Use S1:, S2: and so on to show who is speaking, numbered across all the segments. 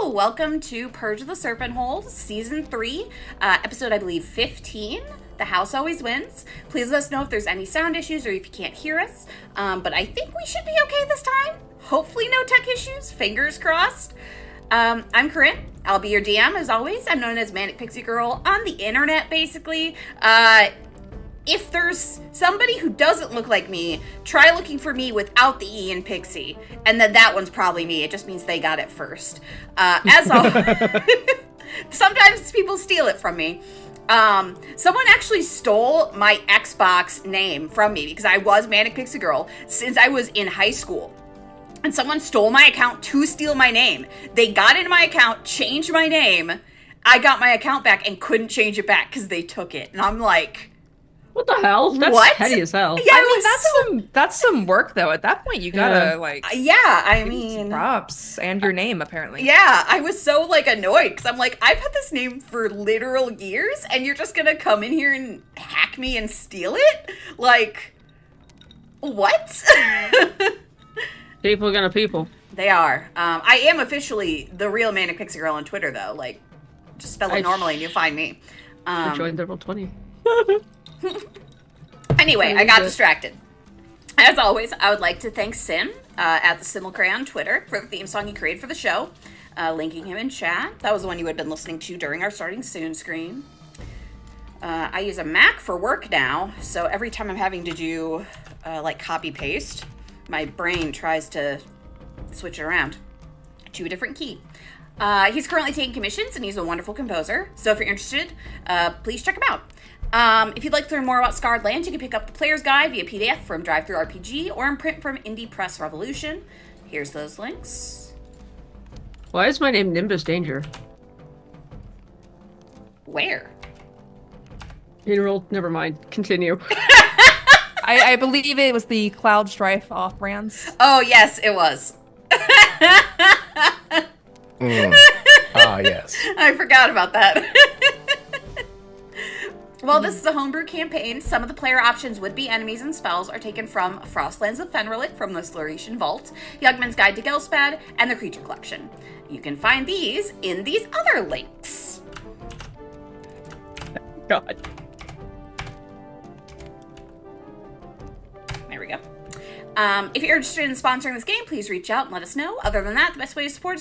S1: welcome to Purge of the Serpent Hole, Season 3, episode, I believe, 15. The house always wins. Please let us know if there's any sound issues or if you can't hear us. But I think we should be okay this time. Hopefully no tech issues. Fingers crossed. I'm Corinne. I'll be your DM, as always. I'm known as Manic Pixie Girl on the internet, basically. If there's somebody who doesn't look like me, try looking for me without the E in Pixie. And then that one's probably me. It just means they got it first. As always, sometimes people steal it from me. Someone actually stole my Xbox name from me because I was Manic Pixie Girl since I was in high school. And someone stole my account to steal my name. They got into my account, changed my name. I got my account back and couldn't change it back because they took it. And I'm like...
S2: What the hell? That's
S1: what?
S2: petty as hell.
S1: Yeah,
S3: I mean, that's some work though. At that point, you gotta like.
S1: Yeah, I mean,
S3: props and your name apparently.
S1: Yeah, I was so like annoyed because I'm like, I've had this name for literal years, and you're just gonna come in here and hack me and steal it? Like, what?
S2: People gonna people.
S1: They are. I am officially the real Manic Pixie Girl on Twitter though. Like, just spell it normally and you'll find me.
S2: Join Level 20.
S1: Anyway, I got distracted. As always, I would like to thank Sim at the Simulcray on Twitter for the theme song he created for the show, linking him in chat. That was the one you had been listening to during our starting soon screen. I use a Mac for work now, so every time I'm having to do like copy paste, my brain tries to switch it around to a different key. He's currently taking commissions and he's a wonderful composer. So if you're interested, please check him out. If you'd like to learn more about Scarred Lands, you can pick up the Player's Guide via PDF from DriveThruRPG or in print from Indie Press Revolution. Here's those links.
S2: Why is my name Nimbus Danger?
S1: Where?
S2: Never mind. Continue.
S3: I believe it was the Cloud Strife off-brands.
S1: Oh, yes, it was.
S4: Yes.
S1: I forgot about that. While this is a homebrew campaign, some of the player options, would-be enemies, and spells are taken from Frostlands of Fenrilik from the Slurration Vault, Youngman's Guide to Gelspad, and the Creature Collection. You can find these in these other links.
S2: God.
S1: There we go. If you're interested in sponsoring this game, please reach out and let us know. Other than that, the best way to support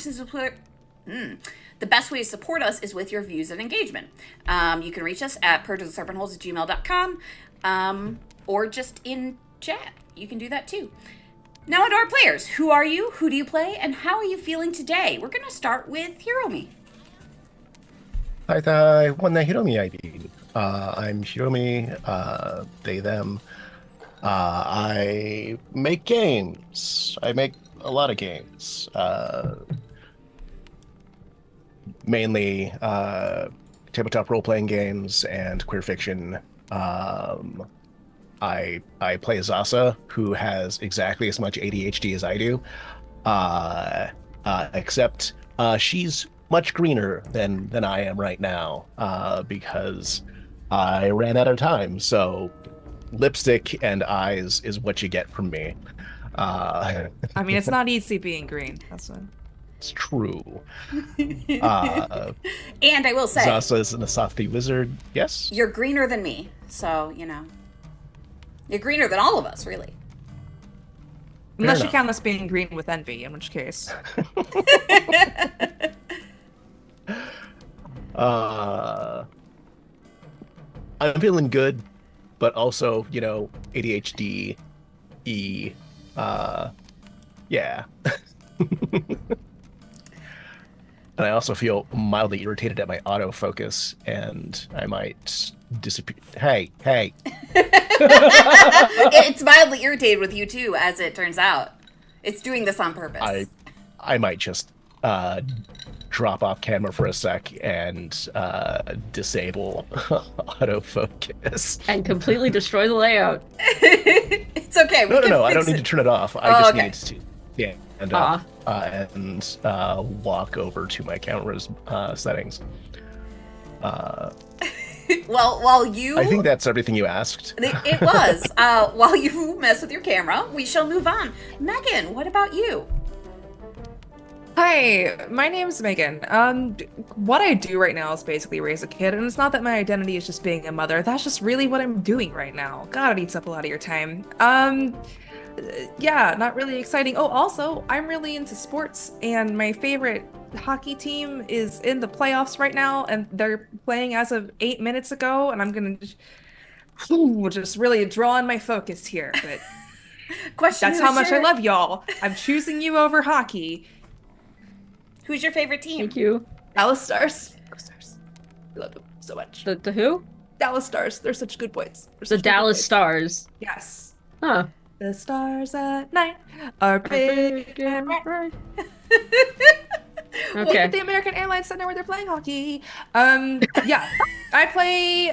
S1: us is with your views and engagement. You can reach us at purgeoftheserpentholes@gmail.com, or just in chat. You can do that too. Now on to our players. Who are you? Who do you play? And how are you feeling today? We're going to start with Hiromi.
S4: Hi, wanna Hiromi ID. I'm Hiromi, they, them. I make games. I make a lot of games. Mainly tabletop role-playing games and queer fiction. I play Zasa, who has exactly as much ADHD as I do, except she's much greener than I am right now, because I ran out of time. So lipstick and eyes is what you get from me.
S3: I mean, it's not easy being green. That's what.
S4: It's true.
S1: And I will say,
S4: Zasa is an Asathi wizard. Yes?
S1: you're greener than me. So, you know. You're greener than all of us, really.
S3: Unless you count us being green with envy, in which case.
S4: I'm feeling good, but also, you know, ADHD, yeah. And I also feel mildly irritated at my autofocus, and I might disappear. Hey.
S1: It's mildly irritated with you too, as it turns out. It's doing this on purpose.
S4: I might just drop off camera for a sec and disable autofocus.
S2: And completely destroy the layout.
S1: It's okay.
S4: No, I don't need to turn it off. I just need to stand up and walk over to my camera's settings.
S1: Well, while you...
S4: I think that's everything you asked.
S1: It was. While you mess with your camera, we shall move on. Megan, what about you?
S3: Hi, my name's Megan. What I do right now is basically raise a kid, and it's not that my identity is just being a mother. That's just really what I'm doing right now. God, it eats up a lot of your time. Yeah, not really exciting. Oh, also, I'm really into sports, and my favorite hockey team is in the playoffs right now, and they're playing as of 8 minutes ago, and I'm gonna just really draw on my focus here, but
S1: Question:
S3: that's how much I love y'all. I'm choosing you over hockey.
S1: Who's your favorite team?
S2: Thank you.
S3: Dallas Stars. Go Stars. I love them so much.
S2: The who?
S3: Dallas Stars. They're such good boys. They're
S2: The
S3: such good
S2: Dallas
S3: boys.
S2: Stars.
S3: Yes.
S2: Huh.
S3: The stars at night are big and bright. Look
S2: Okay.
S3: at the American Airlines Center where they're playing hockey. Yeah. I play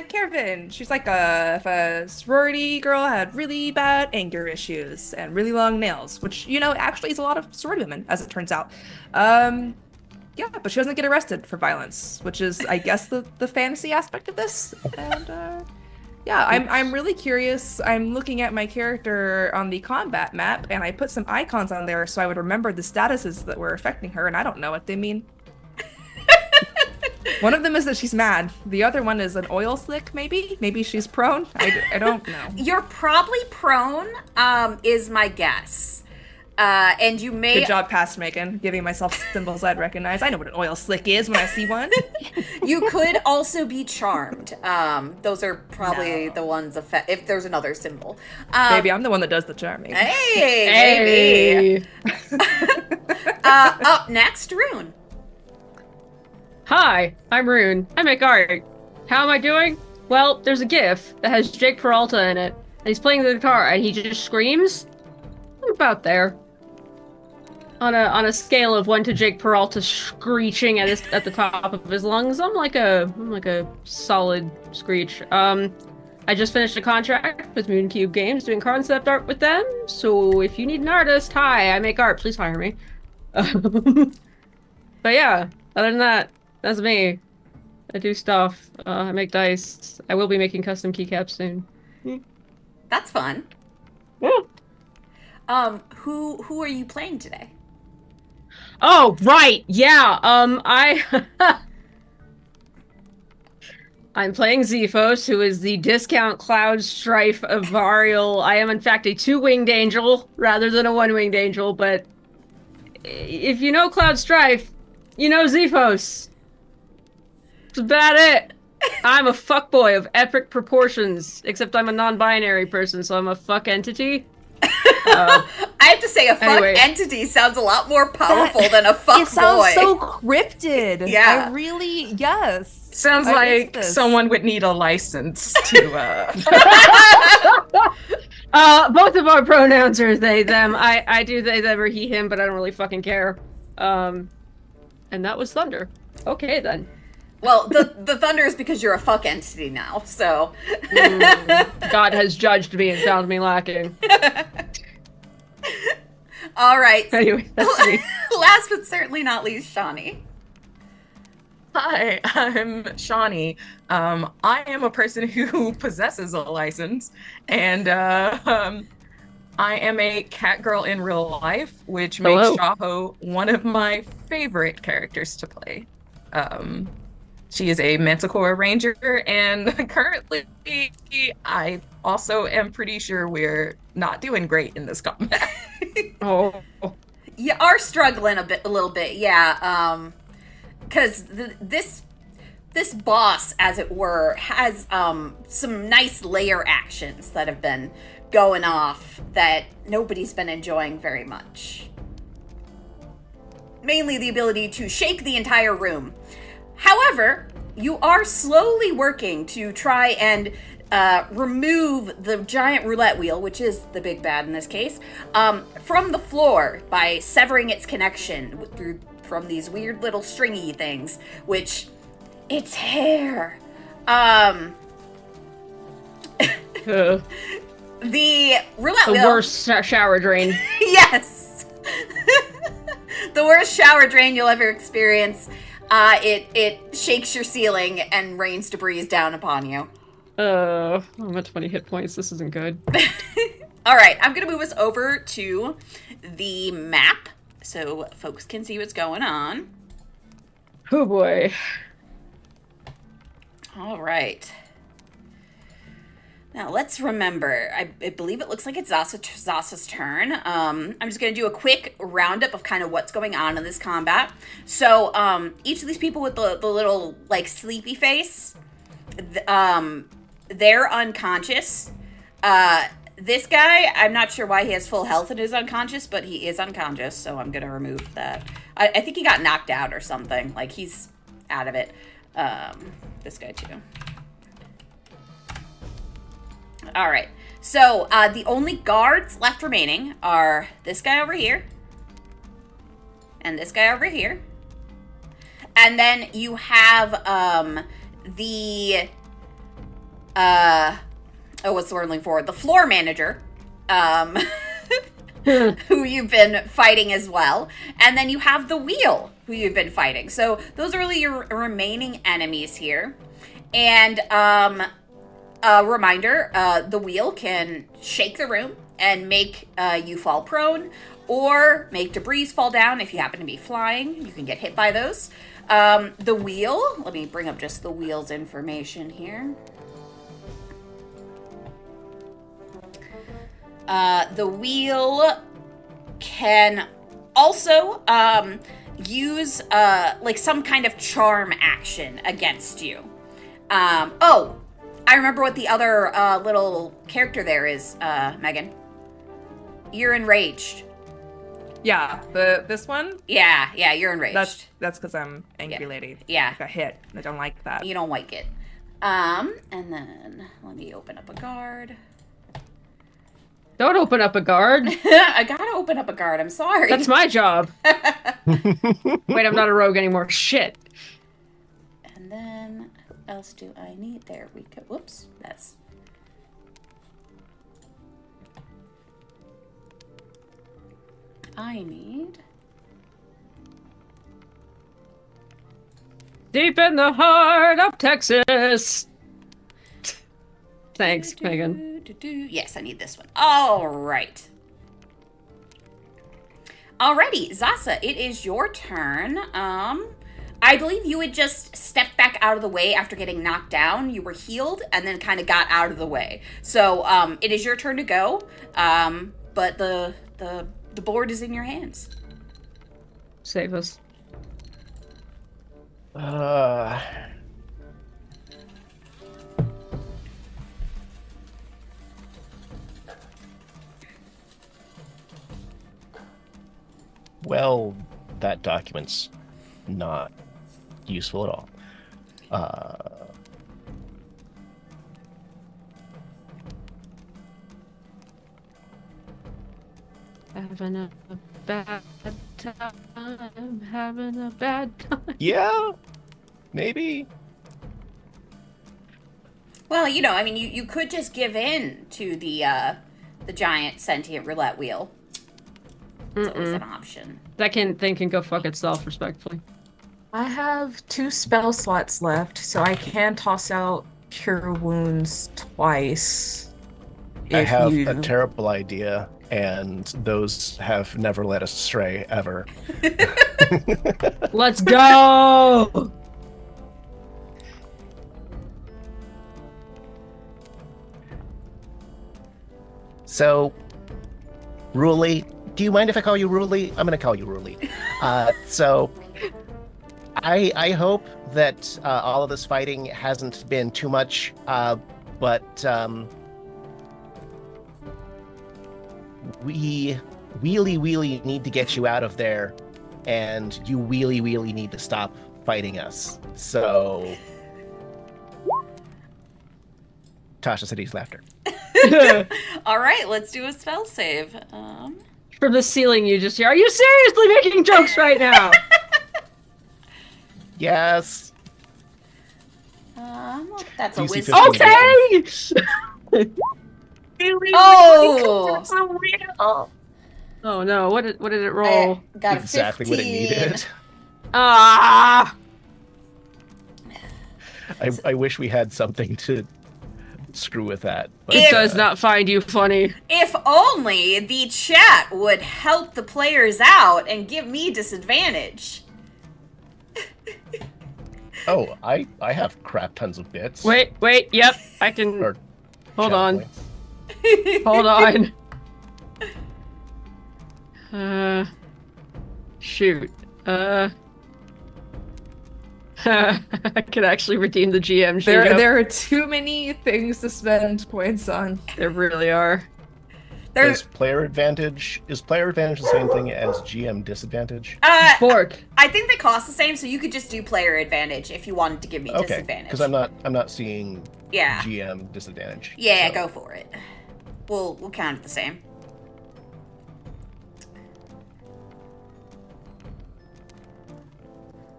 S3: Karen. She's like if a sorority girl had really bad anger issues and really long nails, which, you know, actually is a lot of sorority women, as it turns out. Yeah, but she doesn't get arrested for violence, which is, I guess, the fantasy aspect of this. And yeah, I'm really curious. I'm looking at my character on the combat map, and I put some icons on there so I would remember the statuses that were affecting her, and I don't know what they mean. One of them is that she's mad. The other one is an oil slick, maybe? Maybe she's prone? I don't know.
S1: You're probably prone, is my guess. And you may...
S3: Good job, past Megan, giving myself symbols I'd recognize. I know what an oil slick is when I see one.
S1: You could also be charmed. Those are probably the ones if there's another symbol.
S3: Maybe I'm the one that does the charming.
S1: Hey, maybe. Up next, Rune.
S2: Hi, I'm Rune. I make art. How am I doing? Well, there's a GIF that has Jake Peralta in it, and he's playing the guitar, and he just screams. I'm about there. On a scale of 1 to Jake Peralta screeching at the top of his lungs, I'm like a solid screech. I just finished a contract with Mooncube Games doing concept art with them, so if you need an artist, hi, I make art, please hire me. But yeah, other than that, that's me. I do stuff. I make dice. I will be making custom keycaps soon.
S1: That's fun.
S2: Yeah.
S1: Who are you playing today?
S2: Oh, right. Yeah. I'm playing Zephos, who is the discount Cloud Strife of Varial. I am in fact a 2-winged angel rather than a 1-winged angel, but if you know Cloud Strife, you know Zephos. That's about it. I'm a fuckboy of epic proportions, except I'm a non-binary person, so I'm a fuck entity.
S1: I have to say, a fuck
S2: anyway.
S1: entity sounds a lot more powerful than a fuck boy.
S3: It sounds so cryptid.
S1: Yeah.
S3: I really, yes.
S5: Sounds
S3: I'm
S5: like
S3: into this.
S5: someone would need a license to,
S2: Both of our pronouns are they, them. I do they, them, or he, him, but I don't really fucking care. And that was Thunder. Okay, then.
S1: Well, the thunder is because you're a fuck entity now, so...
S2: God has judged me and found me lacking.
S1: All right.
S2: Anyway, that's me.
S1: Last but certainly not least, Shawnee.
S5: Hi, I'm Shawnee. I am a person who possesses a license, and I am a cat girl in real life, which makes Shaho one of my favorite characters to play. She is a Manticore Ranger, and currently I also am pretty sure we're not doing great in this combat.
S2: Oh.
S1: You are struggling a little bit, yeah. Because this boss, as it were, has some nice layer actions that have been going off that nobody's been enjoying very much. Mainly the ability to shake the entire room. However, you are slowly working to try and remove the giant roulette wheel, which is the big bad in this case, from the floor by severing its connection from these weird little stringy things, which it's hair. The roulette wheel.
S2: The worst shower drain.
S1: Yes. The worst shower drain you'll ever experience. It shakes your ceiling and rains debris down upon you.
S2: I'm at 20 hit points. This isn't good.
S1: All right, I'm gonna move us over to the map so folks can see what's going on.
S2: Oh boy.
S1: All right. Now let's remember, I believe it looks like it's Zasa's turn. I'm just going to do a quick roundup of kind of what's going on in this combat. So each of these people with the little like sleepy face, they're unconscious. This guy, I'm not sure why he has full health and is unconscious, but he is unconscious, so I'm going to remove that. I think he got knocked out or something. Like, he's out of it. This guy too. All right, so the only guards left remaining are this guy over here and this guy over here. And then you have the, what's the word I'm looking for? The floor manager, who you've been fighting as well. And then you have the wheel, who you've been fighting. So those are really your remaining enemies here. And, reminder, the wheel can shake the room and make you fall prone, or make debris fall down if you happen to be flying. You can get hit by those. The wheel, let me bring up just the wheel's information here. The wheel can also use like some kind of charm action against you. Oh, I remember what the other little character there is, Megan. You're enraged.
S3: Yeah, this one?
S1: Yeah, you're enraged.
S3: That's because I'm angry lady.
S1: Yeah.
S3: I got hit. I don't like that.
S1: You don't like it. And then let me open up a guard.
S2: Don't open up a guard.
S1: I gotta open up a guard. I'm sorry.
S2: That's my job. Wait, I'm not a rogue anymore. Shit.
S1: And then, what else do I need? There we go. Whoops. That's... I need...
S2: Deep in the heart of Texas. Thanks, Megan.
S1: Yes, I need this one. All right. Alrighty, Zasa, it is your turn. I believe you had just stepped back out of the way after getting knocked down. You were healed and then kind of got out of the way. So, it is your turn to go. But the board is in your hands.
S2: Save us.
S4: Well, that document's not useful at all.
S2: Having a bad time, having a bad time.
S4: Yeah, maybe.
S1: Well, you know, I mean, you could just give in to the giant sentient roulette wheel. It's always an option.
S2: That thing can go fuck itself, respectfully.
S5: I have 2 spell slots left, so I can toss out Cure Wounds twice.
S4: I have a terrible idea, and those have never led us astray, ever.
S2: Let's go!
S4: So, Ruli, do you mind if I call you Ruli? I'm going to call you Ruli. So, I hope that all of this fighting hasn't been too much, but we really need to get you out of there, and you really need to stop fighting us. So, Tasha City's laughter.
S1: All right, let's do a spell save.
S2: From the ceiling, you just hear, "Are you seriously making jokes right now?"
S4: Yes.
S1: That's a
S4: DC
S1: wisdom.
S4: 15.
S2: Okay.
S1: Oh!
S2: Oh no! What did it roll?
S1: I got
S4: Exactly
S1: a 15.
S4: what it needed.
S2: Ah!
S4: I wish we had something to screw with that. But,
S2: It does not find you funny.
S1: If only the chat would help the players out and give me disadvantage.
S4: Oh, I have crap tons of bits.
S2: Wait, yep, I can...
S4: Or
S2: Hold
S4: channel
S2: on.
S4: points.
S2: Hold on. Shoot. I could actually redeem the GM sheet.
S3: There are too many things to spend points on.
S2: There really are.
S4: Is player advantage the same thing as GM disadvantage?
S2: Bork.
S1: I think they cost the same, so you could just do player advantage if you wanted to give me
S4: Okay,
S1: disadvantage.
S4: because I'm not seeing GM disadvantage.
S1: Yeah,
S4: so.
S1: go for it. We'll count it the same.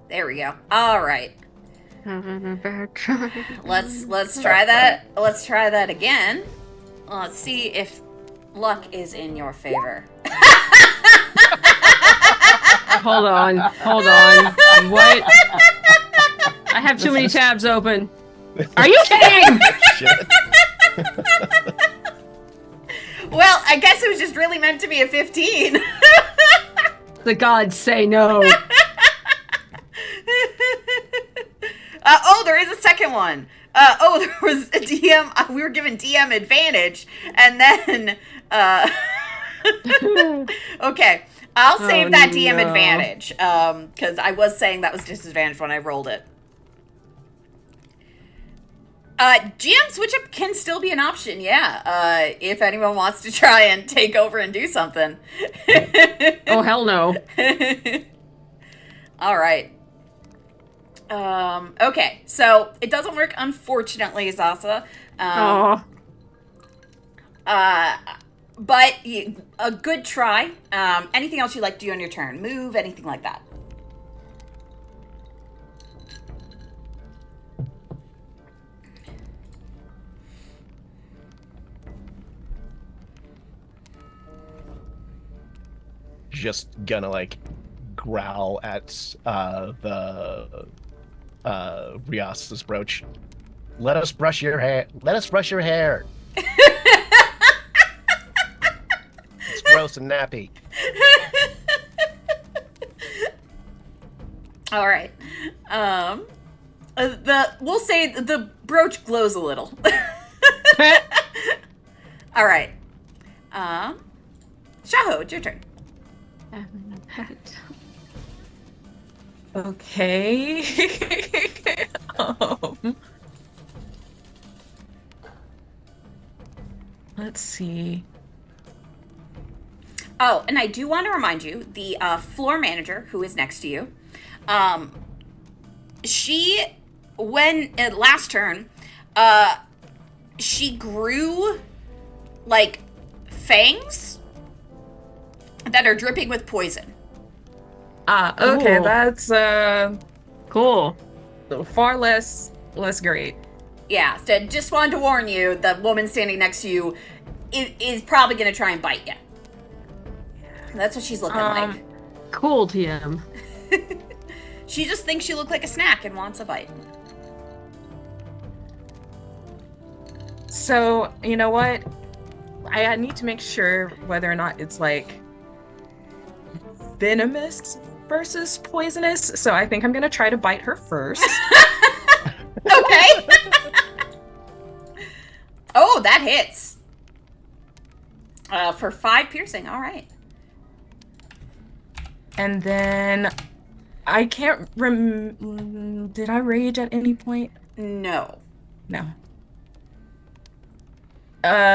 S1: There we go. All right. Let's try that. Let's try that again. Let's see if luck is in your favor.
S2: Hold on. What? I have too many tabs open. Are you kidding?
S4: Shit.
S1: Well, I guess it was just really meant to be a 15.
S2: The gods say no.
S1: Oh, there is a second one. There was a DM. We were given DM advantage, and then. Okay, I'll save that DM advantage, because I was saying that was disadvantage when I rolled it. GM switch up can still be an option, yeah. If anyone wants to try and take over and do something.
S2: Oh, hell no.
S1: All right. Okay, so it doesn't work, unfortunately, Zasa. But a good try. Anything else you'd like to do on your turn? Move, anything like that?
S4: Just gonna like growl at the Rias's brooch. Let us brush your hair. It's gross and nappy.
S1: All right. We'll say the brooch glows a little. All right. Shaho, it's your turn.
S5: Okay. Let's see.
S1: Oh, and I do want to remind you, the floor manager who is next to you, she, last turn, she grew, like, fangs that are dripping with poison.
S5: Okay,
S2: Ooh.
S5: that's
S2: Cool.
S5: far less great.
S1: Yeah, so just wanted to warn you, the woman standing next to you is probably going to try and bite you. That's what she's looking like.
S2: Cool, TM.
S1: She just thinks you look like a snack and wants a bite.
S5: So, you know what? I need to make sure whether or not it's like venomous versus poisonous. So I think I'm gonna try to bite her first.
S1: Okay. Oh, that hits. For 5 piercing, all right.
S5: And then I can't did I rage at any point?
S1: No.
S5: No.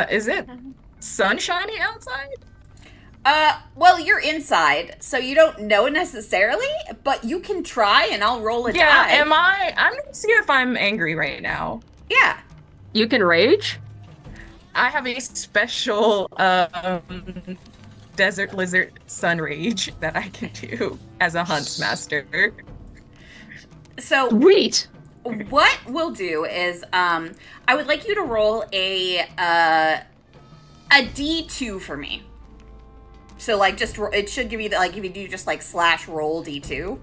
S5: Is it sunshiny outside?
S1: Well, you're inside, so you don't know necessarily, but you can try and I'll roll a die.
S5: Yeah, I'm gonna see if I'm angry right now.
S1: Yeah.
S2: You can rage?
S5: I have a special desert lizard sun rage that I can do as a huntsmaster.
S1: So
S2: Sweet.
S1: what we'll do is, I would like you to roll a D2 for me. So like, just it should give you like if you do just like /roll D2.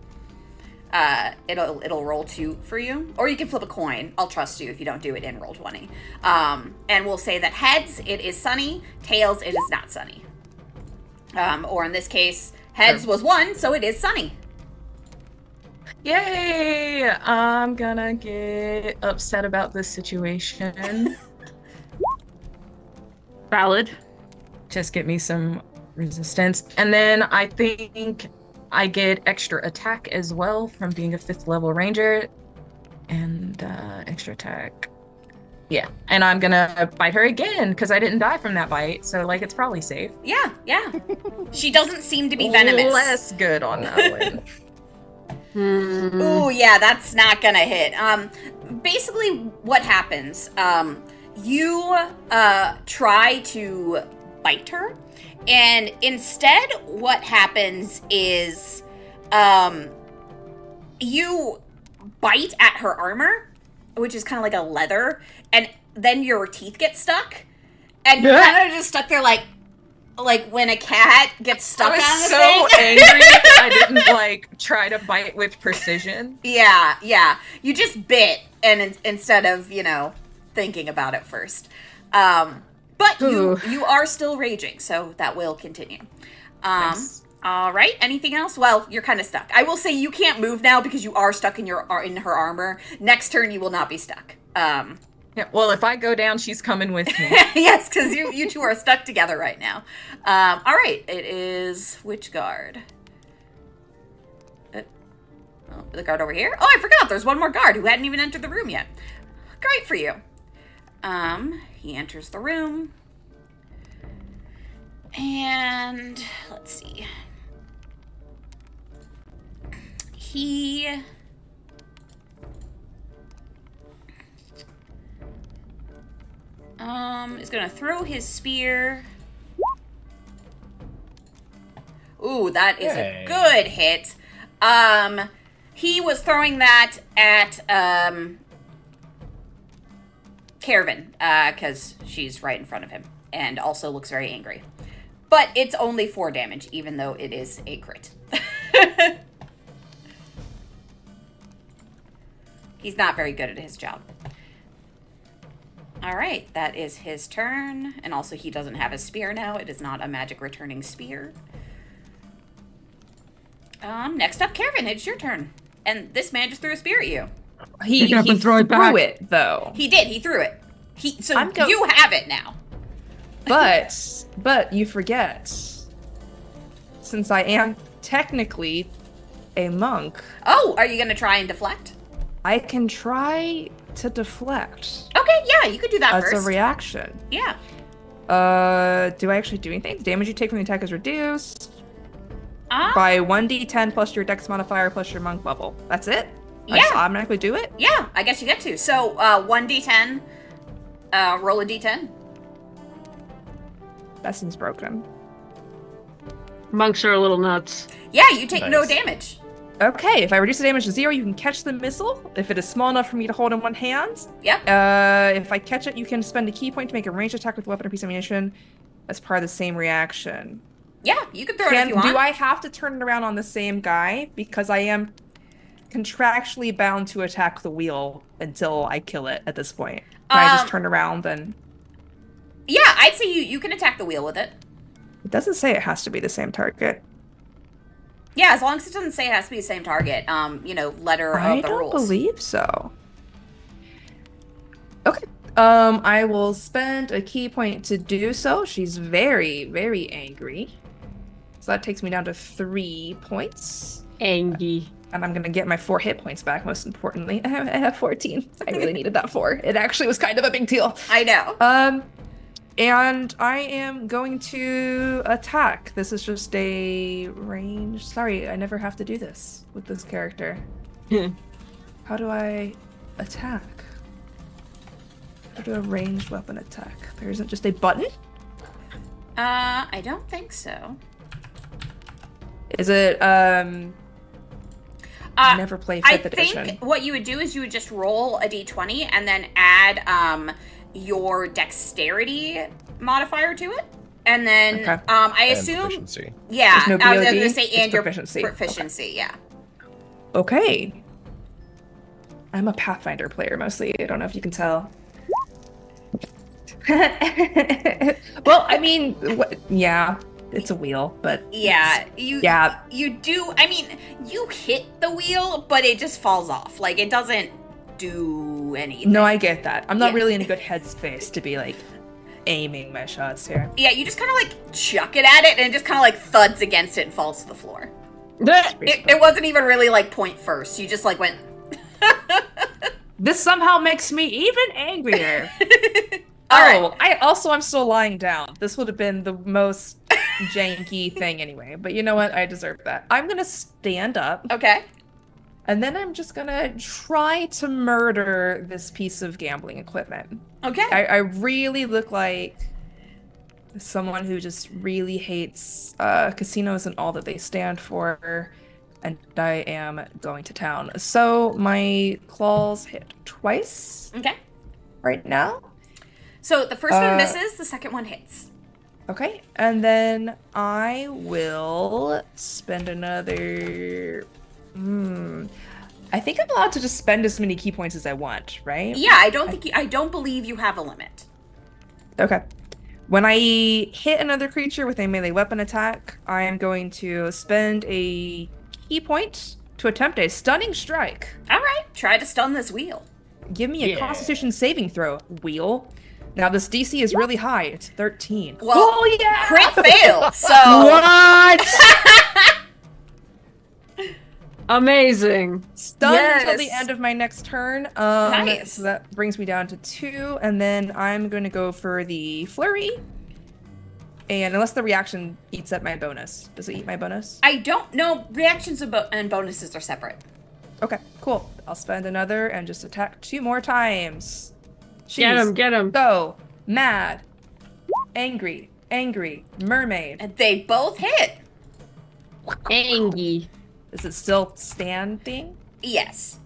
S1: it'll roll 2 for you, or you can flip a coin. I'll trust you if you don't do it in roll 20. And we'll say that heads, it is sunny. Tails, it is not sunny. Or in this case, heads was 1, so it is sunny.
S5: Yay! I'm gonna get upset about this situation.
S2: Valid.
S5: Just get me some resistance. And then I think I get extra attack as well from being a 5th level ranger. And extra attack. Yeah. And I'm gonna bite her again because I didn't die from that bite. So, like, it's probably safe.
S1: Yeah, yeah. She doesn't seem to be venomous.
S5: Less good on that one.
S1: Ooh, yeah, that's not gonna hit. Basically, what happens, you try to bite her, and instead what happens is you bite at her armor, which is kind of like a leather, and then your teeth get stuck, and you're kind of just stuck there like when a cat gets stuck on a thing.
S5: I was so angry I didn't like try to bite with precision.
S1: Yeah. You just bit, and instead of, thinking about it first. But you are still raging, so that will continue.
S5: Nice.
S1: All right. Anything else? Well, you're kind of stuck. I will say you can't move now because you are stuck in her armor. Next turn, you will not be stuck.
S5: Yeah, well, if I go down, she's coming with me.
S1: Yes, because you two are stuck together right now. All right. It is which guard? The guard over here? Oh, I forgot. There's one more guard who hadn't even entered the room yet. Great for you. He enters the room. And let's see. He is gonna throw his spear. Ooh, that is a good hit. He was throwing that at Caravan, because she's right in front of him, and also looks very angry. But it's only 4 damage, even though it is a crit. He's not very good at his job. All right, that is his turn. And also, he doesn't have a spear now. It is not a magic returning spear. Next up, Caravan, it's your turn. And this man just threw a spear at you.
S3: He
S2: throw it back.
S3: threw it, though.
S1: He did. He threw it. You have it now.
S3: But you forget, since I am technically a monk.
S1: Oh, are you going to try and deflect?
S3: I can try to deflect.
S1: Okay, yeah, you could do that
S3: as
S1: first.
S3: a reaction.
S1: Yeah.
S3: Do I actually do anything? The damage you take from the attack is reduced
S1: Uh,
S3: by 1d10 plus your dex modifier plus your monk level. That's it? I just
S1: Yeah.
S3: automatically do it?
S1: Yeah, I guess you get to. So, 1d10, roll a d10.
S3: That seems broken.
S2: Monks are a little nuts.
S1: Yeah, you take no
S4: Nice.
S1: damage.
S3: Okay, if I reduce the damage to 0, you can catch the missile. If it is small enough for me to hold in one hand.
S1: Yep.
S3: If I catch it, you can spend a key point to make a ranged attack with a weapon or piece of ammunition as part of the same reaction.
S1: Yeah, you can throw it if you want.
S3: Do I have to turn it around on the same guy? Because I am contractually bound to attack the wheel until I kill it at this point. Can I just turn around and...
S1: Yeah, I'd say you can attack the wheel with it.
S3: It doesn't say it has to be the same target.
S1: Yeah, as long as it doesn't say it has to be the same target. Letter
S3: I
S1: of the
S3: don't
S1: rules.
S3: believe so. Okay. I will spend a key point to do so. She's very, very angry. So that takes me down to 3 points.
S2: Angie.
S3: And I'm gonna get my 4 hit points back, most importantly. I have 14. I really needed that 4. It actually was kind of a big deal.
S1: I know.
S3: And I am going to attack. This is just a range. Sorry, I never have to do this with this character. How do I attack? How do a ranged weapon attack? There isn't just a button?
S1: I don't think so.
S3: Is it, I never play 5th edition.
S1: I think what you would do is you would just roll a d20 and then add your dexterity modifier to it. And then
S3: Okay.
S1: I
S4: And
S1: assume
S4: proficiency.
S1: yeah,
S3: There's no
S1: I was
S3: BOD?
S1: going to say
S3: It's
S1: and your
S3: proficiency.
S1: proficiency, yeah.
S3: Okay. I'm a Pathfinder player mostly. I don't know if you can tell. Well, I mean, yeah, it's a wheel, but
S1: Yeah,
S3: yeah.
S1: you do. I mean, you hit the wheel, but it just falls off. Like, it doesn't do anything.
S3: No, I get that. I'm not
S1: Yeah.
S3: really in a good headspace to be like aiming my shots here.
S1: Yeah, you just kind of like chuck it at it, and it just kind of like thuds against it and falls to the floor. It wasn't even really like point first. You just like went.
S3: This somehow makes me even angrier.
S1: All right.
S3: I'm still lying down. This would have been the most janky thing anyway. But you know what? I deserve that. I'm gonna stand up.
S1: Okay.
S3: And then I'm just gonna try to murder this piece of gambling equipment.
S1: Okay.
S3: I really look like someone who just really hates casinos and all that they stand for. And I am going to town. So my claws hit twice
S1: Okay.
S3: right now.
S1: So the first one misses, the second one hits.
S3: Okay, and then I will spend another. I think I'm allowed to just spend as many key points as I want, right?
S1: Yeah, I don't believe you have a limit.
S3: Okay. When I hit another creature with a melee weapon attack, I am going to spend a key point to attempt a stunning strike.
S1: All right, try to stun this wheel.
S3: Give me a Constitution saving throw, wheel. Now this DC is really high. It's 13.
S1: Well,
S3: oh yeah!
S1: Crit fail. So
S2: What? Amazing.
S3: Stunned until
S5: Yes.
S3: the end of my next turn.
S1: Nice.
S3: So that brings me down to 2, and then I'm going to go for the flurry. And unless the reaction eats up my bonus. Does it eat my bonus?
S1: I don't know. Reactions and bonuses are separate.
S3: Okay, cool. I'll spend another and just attack 2 more times.
S2: Get him, get him.
S3: Go. Mad. Angry. Angry. Mermaid.
S1: And they both hit.
S2: Angie.
S3: Is it still standing?
S1: Yes.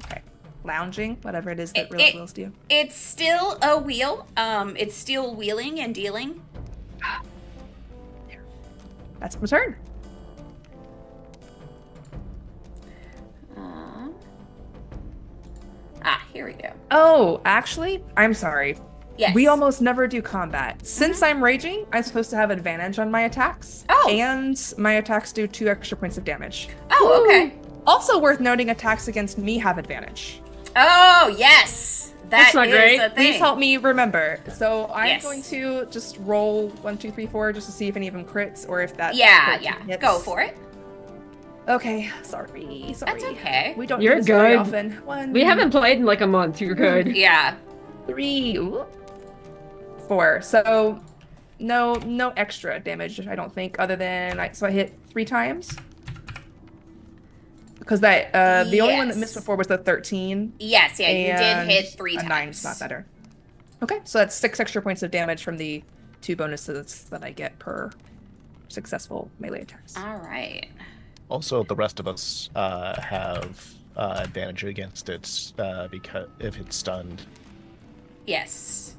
S3: Okay. Lounging? Whatever it is that
S1: It-
S3: wheels do.
S1: It's still a wheel. It's still wheeling and dealing.
S3: That's my turn.
S1: Here we go.
S3: Oh, actually, I'm sorry.
S1: Yes.
S3: We almost never do combat. Since I'm raging, I'm supposed to have advantage on my attacks.
S1: Oh.
S3: And my attacks do 2 extra points of damage.
S1: Oh, okay.
S3: Also worth noting, attacks against me have advantage.
S1: Oh, yes.
S2: That's not great.
S1: A thing.
S3: Please help me remember. So I'm
S1: Yes.
S3: going to just roll 1, 2, 3, 4 just to see if any of them crits or if that.
S1: Yeah,
S3: 13
S1: yeah.
S3: hits.
S1: Go for it.
S3: Okay, sorry.
S1: That's okay.
S3: We don't
S2: You're
S3: do this very
S2: good.
S3: often. 1,
S2: We haven't played in like a month. You're good.
S1: Yeah.
S3: 3, 4. So no extra damage, I don't think, other than so I hit 3 times. Because that the only one that
S1: Yes.
S3: missed before was the 13.
S1: Yes, yeah, you did
S3: and
S1: hit 3
S3: a
S1: times.
S3: 9's not better. Okay, so that's 6 extra points of damage from the 2 bonuses that I get per successful melee attacks.
S1: All right.
S4: Also, the rest of us have advantage against it because if it's stunned.
S1: Yes.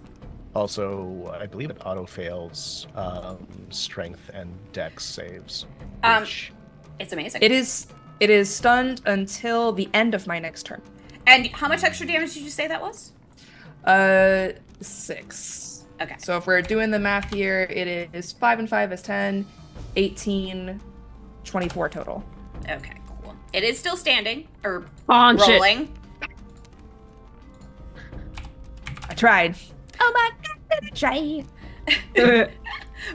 S4: Also, I believe it auto fails strength and dex saves. Which,
S1: It's amazing.
S3: It is stunned until the end of my next turn.
S1: And how much extra damage did you say that was?
S3: 6.
S1: Okay.
S3: So if we're doing the math here, it is 5 and 5 is 10, 18, 24 total.
S1: Okay, cool. It is still standing, or
S2: Launch it.
S1: rolling.
S3: I tried. Oh my god, I tried.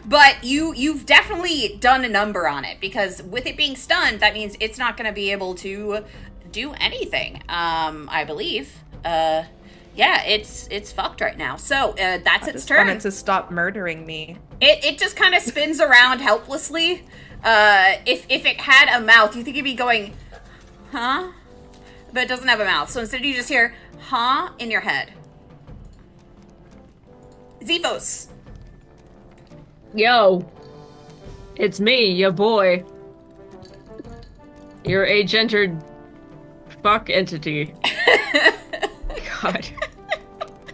S1: But you've definitely done a number on it, because with it being stunned, that means it's not going to be able to do anything. I believe. Yeah, it's fucked right now. So that's its
S3: just
S1: turn.
S3: wanted to stop murdering me.
S1: It just kind of spins around helplessly. If it had a mouth, you think it'd be going, huh? But it doesn't have a mouth, so instead you just hear, huh, in your head. Xephos.
S2: Yo. It's me, your boy. Your age-entered fuck entity. God.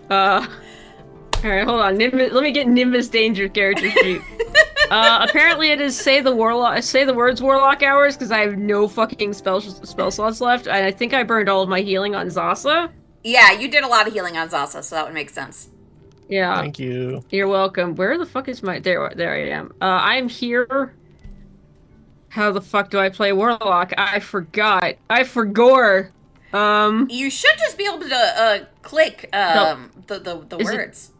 S2: Alright, hold on. Let me get Nimbus Danger character sheet. Apparently it is say the words warlock hours because I have no fucking spell slots left, and I think I burned all of my healing on Zasa.
S1: Yeah, you did a lot of healing on Zasa, so that would make sense.
S2: Yeah.
S4: Thank you.
S2: You're welcome. Where the fuck is my... There I am. I'm here. How the fuck do I play Warlock? I forgot. I forgot.
S1: You should just be able to click the words.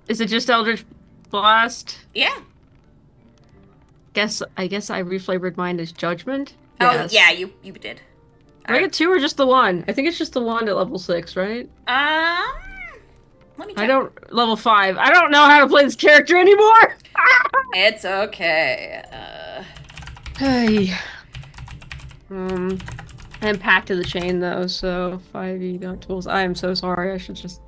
S2: Is it just Eldritch Blast?
S1: Yeah.
S2: I guess I reflavored mine as Judgment.
S1: Oh,
S2: Yes.
S1: yeah, you did.
S2: Do I get 2 or just the 1? I think it's just the 1 at level 6, right?
S1: Let me check.
S2: I don't... Level 5. I don't know how to play this character anymore!
S1: It's okay.
S2: Hey. I'm packed to the chain, though, so 5e got tools. I am so sorry. I should just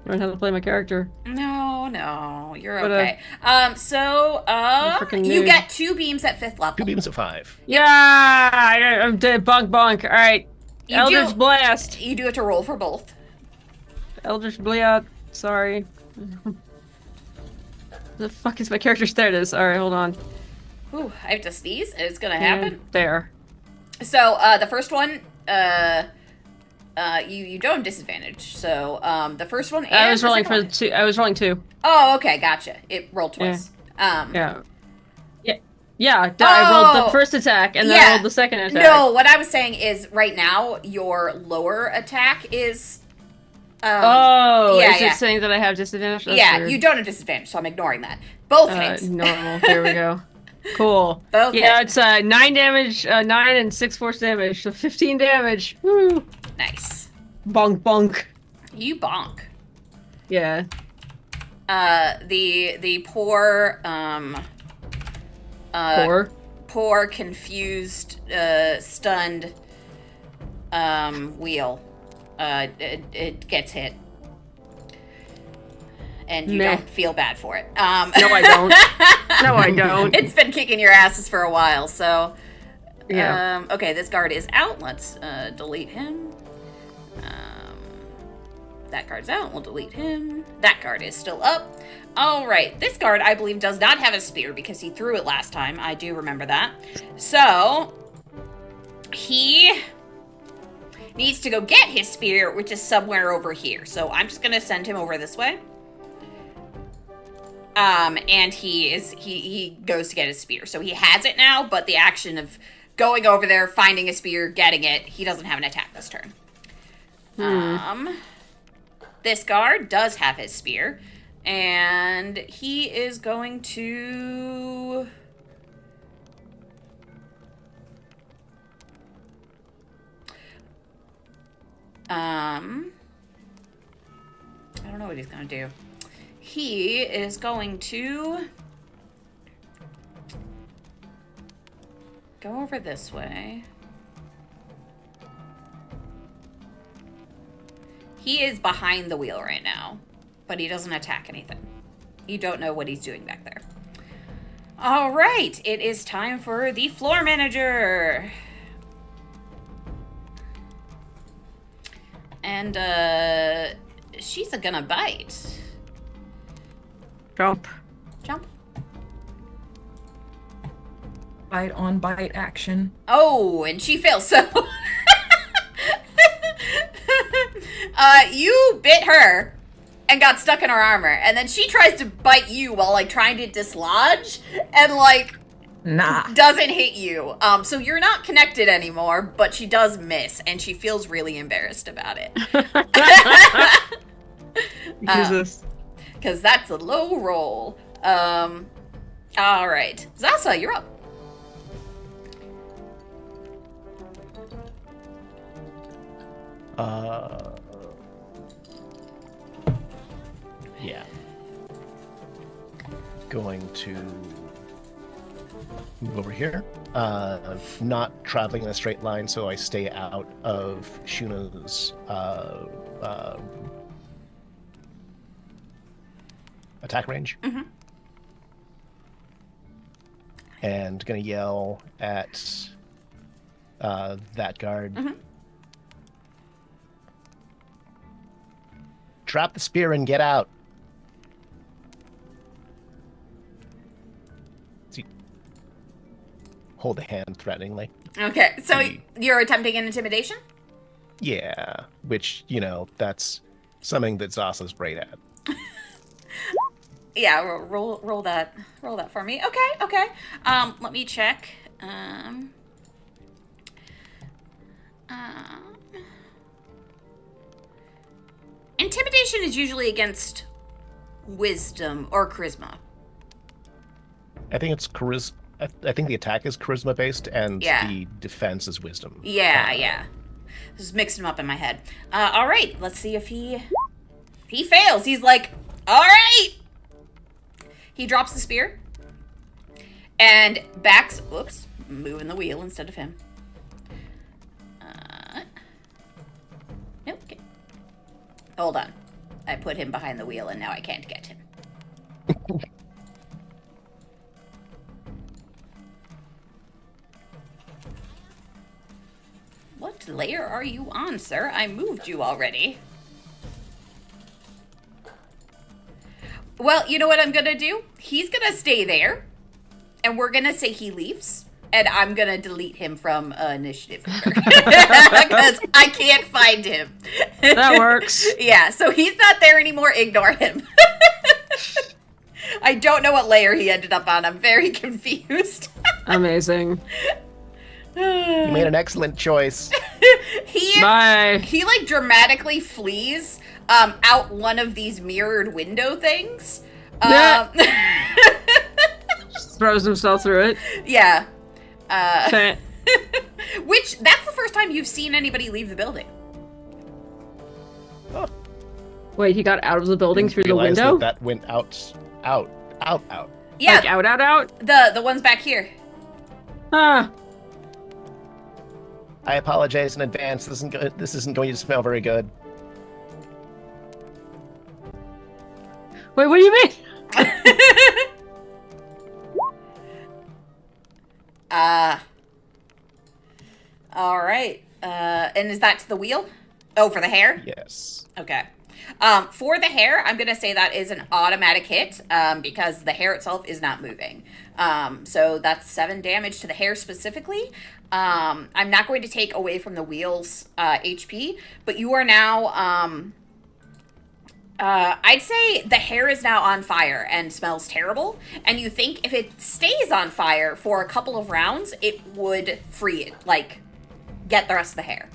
S2: learn how to play my character.
S1: No, you're
S2: But,
S1: okay.
S2: freaking
S1: you
S2: noob.
S1: get 2 beams at 5th level.
S4: 2 beams at 5.
S2: Yeah! I'm dead. Bonk, bonk. Alright. Eldritch Blast.
S1: You do have to roll for both.
S2: Eldritch Blast. Sorry. The fuck is my character? There it is. Alright, hold on.
S1: Ooh, I have to sneeze. It's gonna happen.
S2: And there.
S1: So, the first one, you don't have disadvantage. So, the first one.
S2: I was rolling for 2. I was rolling 2.
S1: Oh, okay, gotcha. It rolled twice.
S2: Yeah. I rolled the first attack and then I rolled the second attack.
S1: No, what I was saying is right now your lower attack is.
S2: It saying that I have disadvantage? That's weird.
S1: You don't have disadvantage, so I'm ignoring that. Both hits.
S2: Normal. There we go. Cool.
S1: Both
S2: hits. It's 9 damage, 9 and 6 force damage, so 15 damage. Woo!
S1: Nice.
S2: Bonk, bonk.
S1: You bonk.
S2: Yeah.
S1: The poor poor confused stunned wheel it gets hit and you don't feel bad for it. No,
S2: I don't. No, I don't.
S1: It's been kicking your asses for a while, so
S2: yeah.
S1: Okay, this guard is out. Let's delete him. That guard's out. We'll delete him. That guard is still up. All right. This guard, I believe, does not have a spear because he threw it last time. I do remember that. So, he needs to go get his spear, which is somewhere over here. So, I'm just going to send him over this way. And he goes to get his spear. So, he has it now, but the action of going over there, finding a spear, getting it, he doesn't have an attack this turn. This guard does have his spear, and he is going to... I don't know what he's going to do. He is going to go over this way. He is behind the wheel right now, but he doesn't attack anything. You don't know what he's doing back there. All right, it is time for the floor manager. And, she's gonna bite.
S2: Jump.
S1: Jump.
S5: Bite on bite action.
S1: Oh, and she fails, so... you bit her and got stuck in her armor, and then she tries to bite you while, like, trying to dislodge, and, like, doesn't hit you. So you're not connected anymore, but she does miss, and she feels really embarrassed about it.
S2: Jesus.
S1: Because that's a low roll. All right. Zasa, you're up.
S4: Yeah. Going to move over here. Not traveling in a straight line, so I stay out of Shuna's attack range.
S1: Mm-hmm.
S4: And gonna yell at that guard.
S1: Mm-hmm.
S4: Drop the spear and get out. hold a hand threateningly.
S1: Okay, so
S4: He-
S1: you're attempting an intimidation?
S4: Yeah, which, that's something that Zasa's great at.
S1: Yeah, roll that for me. Okay. Let me check. Intimidation is usually against wisdom or charisma.
S4: I think it's charisma. I think the attack is charisma based, and
S1: Yeah.
S4: the defense is wisdom.
S1: Yeah. Just mixing them up in my head. All right, let's see if he fails. He's like, all right. He drops the spear and backs. Whoops, moving the wheel instead of him. Nope. Okay. Hold on. I put him behind the wheel, and now I can't get him. What layer are you on, sir? I moved you already. Well, you know what I'm gonna do? He's gonna stay there, and we're gonna say he leaves, and I'm gonna delete him from initiative because I can't find him.
S2: That works.
S1: Yeah, so he's not there anymore. Ignore him. I don't know what layer he ended up on. I'm very confused.
S2: Amazing.
S4: You made an excellent choice.
S2: Bye.
S1: He like dramatically flees out one of these mirrored window things.
S2: Yeah. Just throws himself through it.
S1: Yeah. Which, that's the first time you've seen anybody leave the building.
S4: Oh,
S2: Wait, he got out of the building through the
S4: realize
S2: window?
S4: that went out.
S1: Yeah,
S2: Like out?
S1: the ones back here.
S2: Huh.
S4: I apologize in advance. This isn't going to smell very good.
S2: Wait, what do you mean?
S1: All right. And is that to the wheel? Oh, for the hair?
S4: Yes.
S1: Okay. For the hair, I'm going to say that is an automatic hit because the hair itself is not moving. So that's 7 damage to the hair specifically. I'm not going to take away from the wheel's HP, but you are now... I'd say the hair is now on fire and smells terrible, and you think if it stays on fire for a couple of rounds, it would free it, like, get the rest of the hair.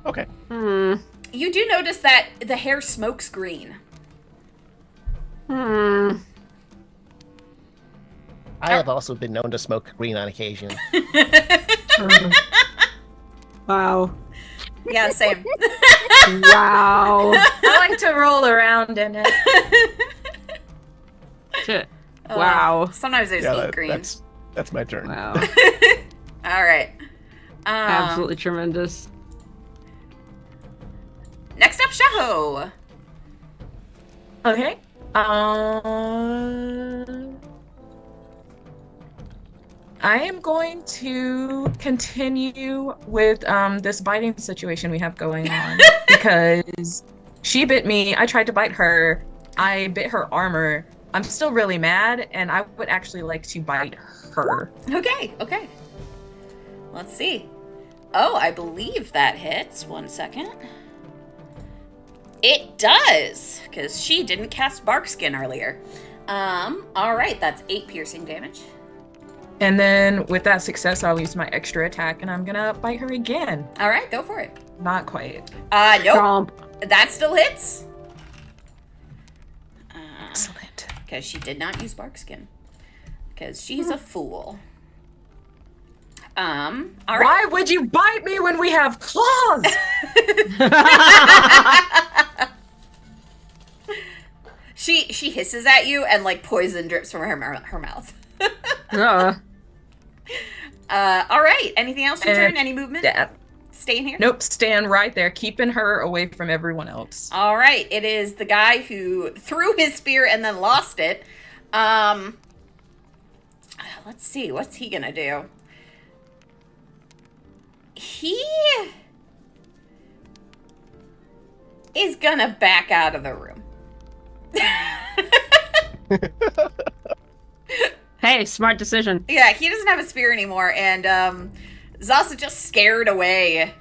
S4: Okay.
S1: You do notice that the hair smokes green.
S4: I have also been known to smoke green on occasion.
S2: Wow.
S1: Yeah, same.
S2: Wow.
S5: I like to roll around in it.
S2: Shit. Wow.
S1: Sometimes I just eat green.
S4: That's my turn.
S2: Wow.
S1: All right.
S2: Absolutely tremendous.
S1: Next up, Shaho.
S5: Okay. I am going to continue with this biting situation we have going on because she bit me. I tried to bite her. I bit her armor. I'm still really mad, and I would actually like to bite her.
S1: Okay. Let's see. Oh, I believe that hits. 1 second. It does, because she didn't cast Bark Skin earlier. All right, that's 8 piercing damage.
S5: And then with that success, I'll use my extra attack, and I'm gonna bite her again.
S1: All right, go for it.
S5: Not quite.
S1: Nope.
S2: Chomp.
S1: That still hits.
S5: Excellent.
S1: Because she did not use Bark Skin. Because she's a fool. All right.
S5: Why would you bite me when we have claws?
S1: She hisses at you and like poison drips from her mouth. All right. Anything else in turn? Any movement? Staying here?
S5: Nope, stand right there, keeping her away from everyone else.
S1: All right. It is the guy who threw his spear and then lost it. Let's see. What's he gonna do? He is gonna back out of the room.
S2: Hey, smart decision.
S1: Yeah, he doesn't have a spear anymore, and Zasa just scared away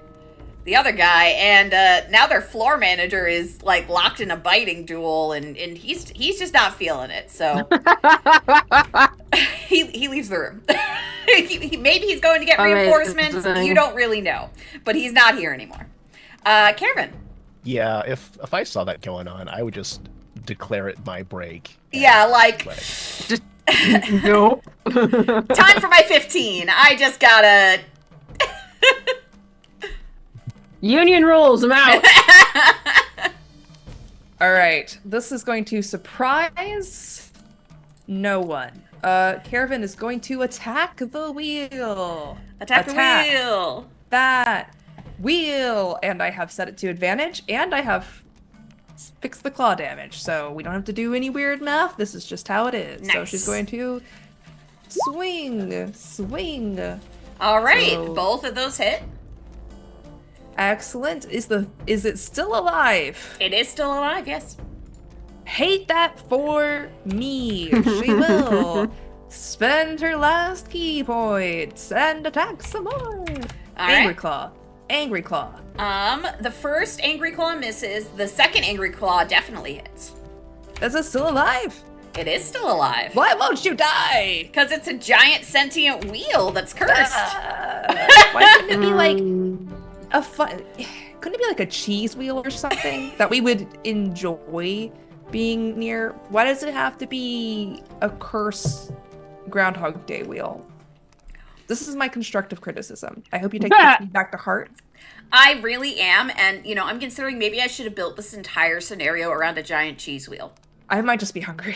S1: the other guy, and now their floor manager is like locked in a biting duel, and he's just not feeling it. So he leaves the room. Maybe he's going to get reinforcements. You don't really know, but he's not here anymore. Caravan.
S4: Yeah, if I saw that going on, I would just declare it my break.
S1: Yeah, like
S2: Just nope.
S1: time for my 15. I just gotta.
S2: Union rules. I'm out.
S3: All right, this is going to surprise no one. Caravan is going to attack the wheel.
S1: Attack the wheel.
S3: That wheel, and I have set it to advantage, and I have fixed the claw damage, so we don't have to do any weird math. This is just how it is.
S1: Nice.
S3: So she's going to swing.
S1: All right,
S3: So-
S1: both of those hit.
S3: Excellent. Is it still alive?
S1: It is still alive. Yes.
S3: Hate that for me. She will spend her last key points and attack some more.
S1: All
S3: Angry
S1: right.
S3: Claw. Angry Claw.
S1: The first angry claw misses. The second angry claw definitely hits.
S3: Is it still alive?
S1: It is still alive.
S3: Why won't you die?
S1: Because it's a giant sentient wheel that's cursed.
S3: Why couldn't it be like a fun? Couldn't it be like a cheese wheel or something that we would enjoy being near? Why does it have to be a curse Groundhog Day wheel? This is my constructive criticism. I hope you take this feedback to heart.
S1: I really am, and I'm considering maybe I should have built this entire scenario around a giant cheese wheel.
S3: I might just be hungry.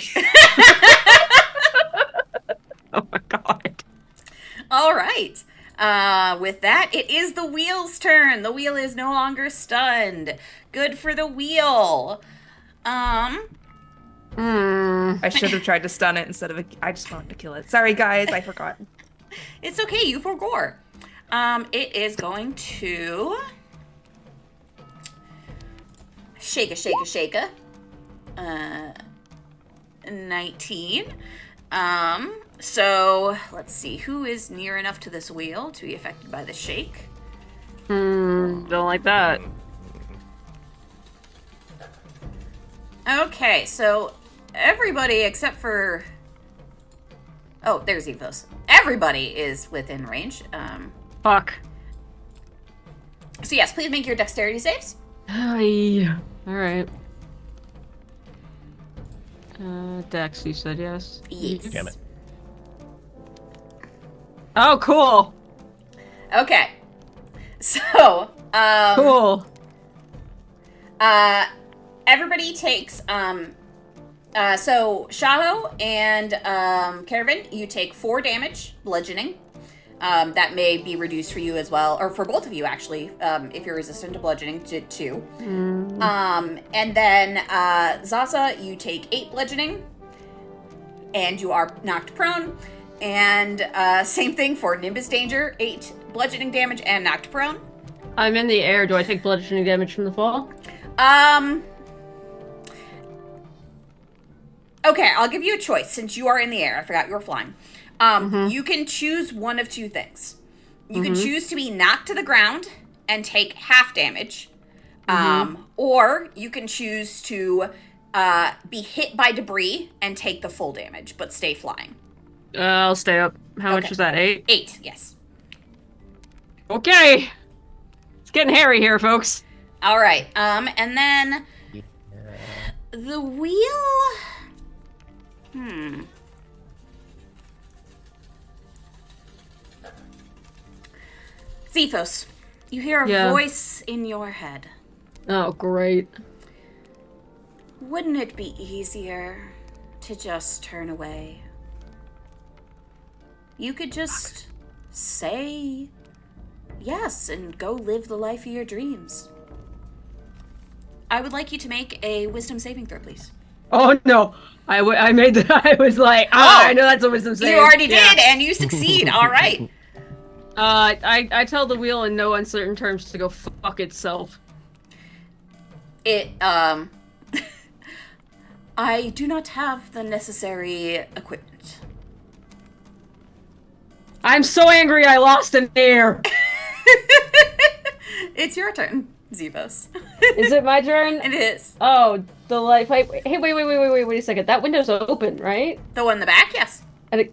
S2: Oh my god.
S1: All right. With that, it is the wheel's turn. The wheel is no longer stunned. Good for the wheel.
S3: I should have tried to stun it instead of I just wanted to kill it. Sorry, guys, I forgot.
S1: It's okay, you forgore. It is going to shake. 19. So let's see who is near enough to this wheel to be affected by the shake.
S2: Don't like that.
S1: Okay, so everybody except for there's Evos. Everybody is within range.
S2: Fuck.
S1: So yes, please make your dexterity saves.
S2: Ay. All right. Dex, you said yes.
S1: Yes.
S4: Damn it.
S2: Oh, cool.
S1: Okay. So,
S2: Cool.
S1: everybody takes so Shaho and Caravan, you take 4 damage bludgeoning. That may be reduced for you as well, or for both of you actually, if you're resistant to bludgeoning, to 2. And then Zasa, you take 8 bludgeoning, and you are knocked prone. And same thing for Nimbus Danger, 8 bludgeoning damage and knocked prone.
S2: I'm in the air. Do I take bludgeoning damage from the fall?
S1: Okay, I'll give you a choice since you are in the air. I forgot you were flying. You can choose one of 2 things. You can choose to be knocked to the ground and take half damage. Or you can choose to be hit by debris and take the full damage, but stay flying.
S2: I'll stay up. How much
S1: Okay.
S2: is that? 8?
S1: 8, yes.
S2: Okay. It's getting hairy here, folks.
S1: All right. And then the wheel. Zephos, you hear a voice in your head.
S2: Oh, great.
S1: Wouldn't it be easier to just turn away? You could just say yes and go live the life of your dreams. I would like you to make a wisdom saving throw, please.
S2: Oh, no. I made the... I was like, I know that's a wisdom save.
S1: You already did, and you succeed. All right.
S2: I tell the wheel in no uncertain terms to go fuck itself.
S1: I do not have the necessary equipment.
S2: I'm so angry I lost an ear.
S1: It's your turn, Zevos.
S2: Is it my turn?
S1: It is.
S2: Oh, the light. Hey, wait a second. That window's open, right?
S1: The one in the back, yes.
S2: And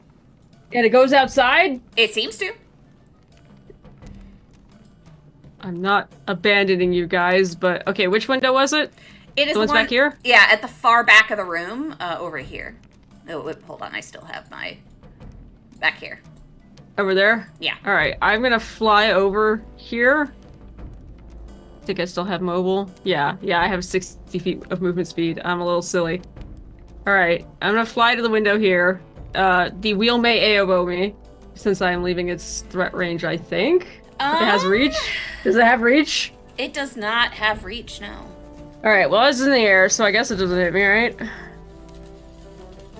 S2: it goes outside?
S1: It seems to.
S2: I'm not abandoning you guys, but okay, which window was it?
S1: It is
S2: The one's back here?
S1: Yeah, at the far back of the room, over here. Oh, wait, hold on, I still have my... Back here.
S2: Over there?
S1: Yeah.
S2: Alright, I'm gonna fly over here. I think I still have mobile. Yeah, I have 60 feet of movement speed. I'm a little silly. Alright, I'm gonna fly to the window here. The wheel may AOO me, since I'm leaving its threat range, I think. It has reach? Does it have reach?
S1: It does not have reach, no.
S2: Alright, well, it's in the air, so I guess it doesn't hit me, right?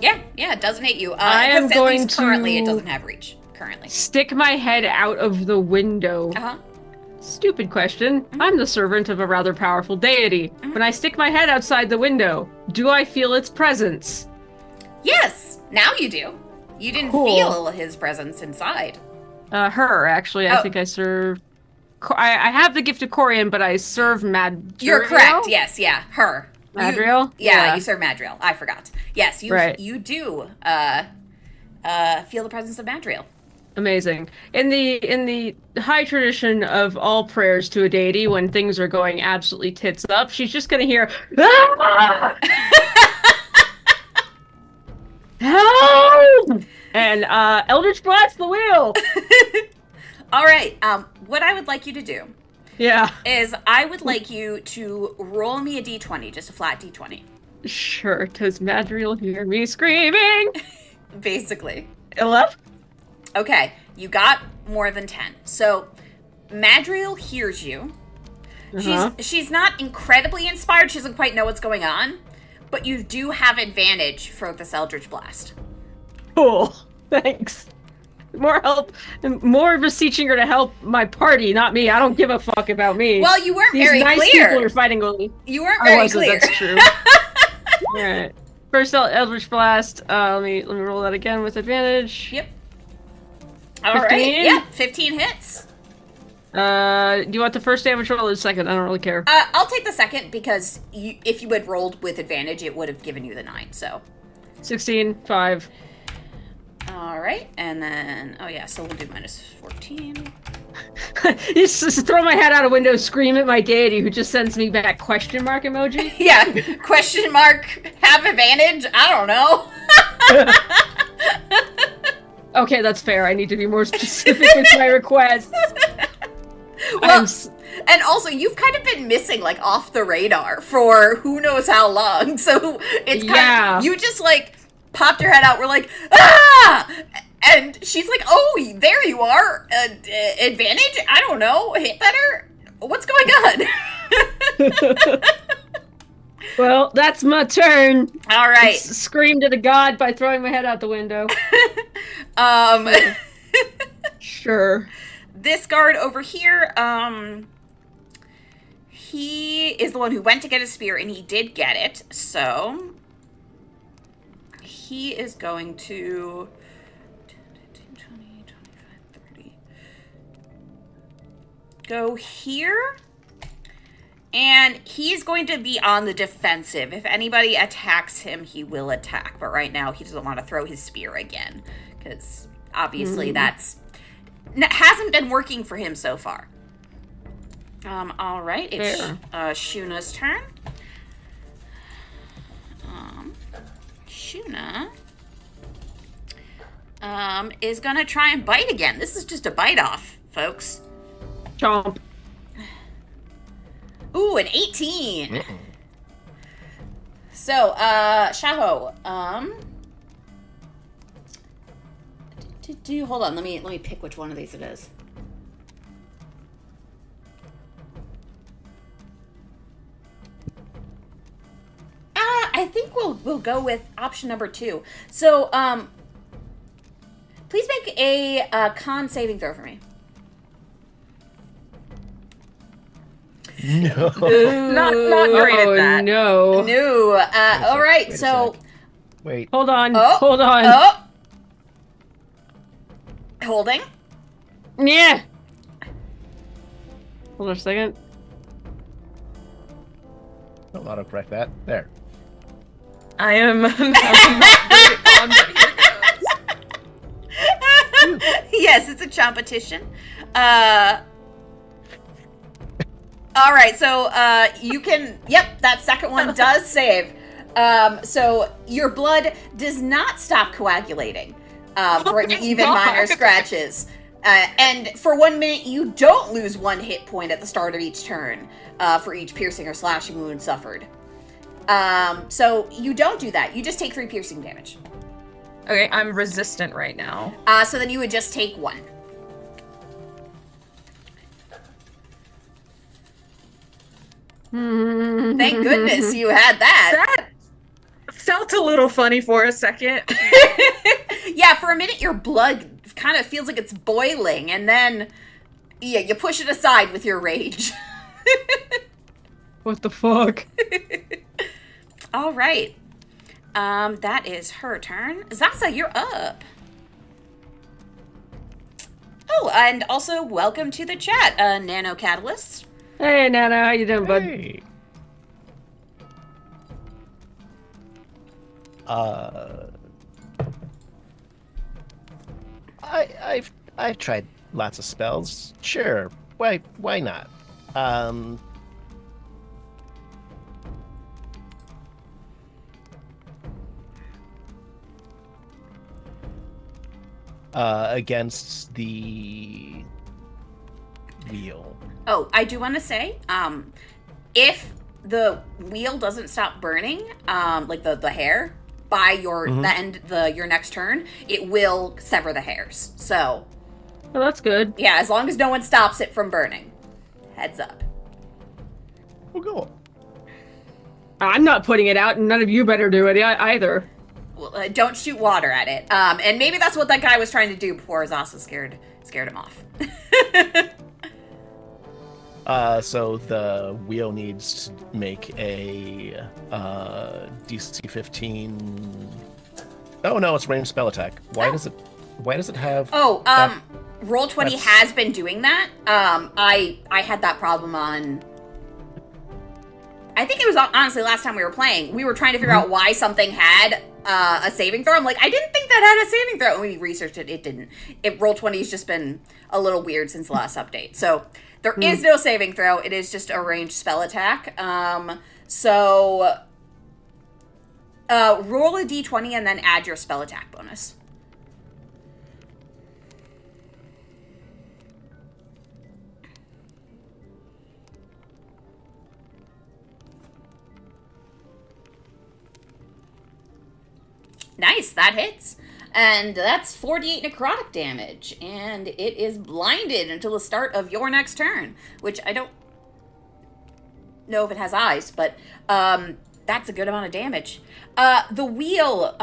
S1: Yeah, it doesn't hit you.
S2: I am
S1: at
S2: going
S1: least currently
S2: to
S1: it doesn't have reach. Currently.
S2: Stick my head out of the window.
S1: Uh-huh.
S2: Stupid question. I'm the servant of a rather powerful deity. When I stick my head outside the window, do I feel its presence?
S1: Yes, now you do. You didn't
S2: Cool.
S1: feel his presence inside.
S2: Her, actually. I think I serve... I have the gift of Corian, but I serve Madriel.
S1: You're correct, yes, yeah, her.
S2: Madriel?
S1: Yeah, you serve Madriel. I forgot. Yes, you do feel the presence of Madriel.
S2: Amazing. In the high tradition of all prayers to a deity, when things are going absolutely tits up, she's just gonna hear, "Ah!" Help! And Eldritch Blast the wheel.
S1: All right. What I would like you to do, is I would like you to roll me a d20, just a flat d20.
S2: Sure. Does Madriel hear me screaming?
S1: Basically.
S2: 11.
S1: Okay, you got more than 10. So, Madriel hears you. She's not incredibly inspired. She doesn't quite know what's going on. But you do have advantage for this Eldritch Blast.
S2: Cool. Thanks. More help. More beseeching her to help my party, not me. I don't give a fuck about me.
S1: Well, you weren't very
S2: nice
S1: clear.
S2: People are fighting only.
S1: You weren't very clear.
S2: That's true. Alright. First Eldritch Blast. Let me roll that again with advantage.
S1: Yep. Alright. Yeah, 15 hits.
S2: Do you want the first damage roll or the second? I don't really care.
S1: I'll take the second because if you had rolled with advantage, it would have given you the 9, so.
S2: 16, 5.
S1: Alright, and then, so we'll do minus 14.
S2: Just throw my head out a window, scream at my deity who just sends me back question mark emoji.
S1: Yeah, question mark, have advantage? I don't know.
S2: Okay, that's fair. I need to be more specific with my requests.
S1: Well, and also, you've kind of been missing, like, off the radar for who knows how long, so it's kind of, you just, like, popped your head out, we're like, ah! And she's like, oh, there you are. Advantage? I don't know. Hit better? What's going on?
S2: Well, that's my turn.
S1: All right.
S2: Screamed at a god by throwing my head out the window. Sure.
S1: This guard over here, he is the one who went to get his spear, and he did get it, so he is going to 10, 15, 20, 25, 30. Go here. And he's going to be on the defensive. If anybody attacks him, he will attack. But right now, he doesn't want to throw his spear again. Because obviously hasn't been working for him so far. All right. It's Shuna's turn. Shuna is going to try and bite again. This is just a bite off, folks.
S2: Chomp.
S1: Ooh, an 18. So, Shaho, hold on, let me pick which one of these it is. I think we'll go with option number 2. So, please make a con saving throw for me.
S4: No.
S5: Not great at that.
S2: No.
S1: No. All right. So.
S4: Wait.
S2: Hold on.
S1: Oh,
S2: Hold on.
S1: Oh. Holding.
S2: Yeah. Hold on a second.
S4: Don't autocorrect that. There.
S5: I am I'm not very fond, but here goes.
S1: Yes, it's a competition. All right, so you can. Yep, that second one does save. So your blood does not stop coagulating for even minor scratches. And for 1 minute, you don't lose 1 hit point at the start of each turn for each piercing or slashing wound suffered. So you don't do that. You just take 3 piercing damage.
S5: Okay, I'm resistant right now.
S1: So then you would just take 1. Thank goodness you had that.
S5: That felt a little funny for a second.
S1: Yeah, for a minute your blood kind of feels like it's boiling, and then yeah, you push it aside with your rage.
S2: What the fuck?
S1: All right. That is her turn. Zasa, you're up. Oh, and also welcome to the chat, Nano Catalyst.
S2: Hey, Nana, how you doing, bud?
S4: Hey. I've tried lots of spells. Sure, why not? Against the wheel.
S1: Oh, I do want to say, if the wheel doesn't stop burning, like the hair, by your your next turn, it will sever the hairs. So,
S2: Well, that's good.
S1: yeah, as long as no one stops it from burning. Heads up.
S4: We'll go.
S2: I'm not putting it out, and none of you better do it either.
S1: Well, don't shoot water at it. And maybe that's what that guy was trying to do before Zasa scared him off.
S4: So the wheel needs to make a DC 15. Oh no, it's ranged spell attack. Why does it have?
S1: Oh,
S4: that?
S1: Roll20
S4: That's-
S1: has been doing that. I had that problem on. I think it was honestly last time we were playing. We were trying to figure out why something had a saving throw. I'm like, I didn't think that had a saving throw. And we researched it. It didn't. Roll20 has just been a little weird since the last update. So there is no saving throw. It is just a ranged spell attack. So roll a d20 and then add your spell attack bonus. Nice, that hits. And that's 48 necrotic damage. And it is blinded until the start of your next turn. Which I don't know if it has eyes, but that's a good amount of damage. The wheel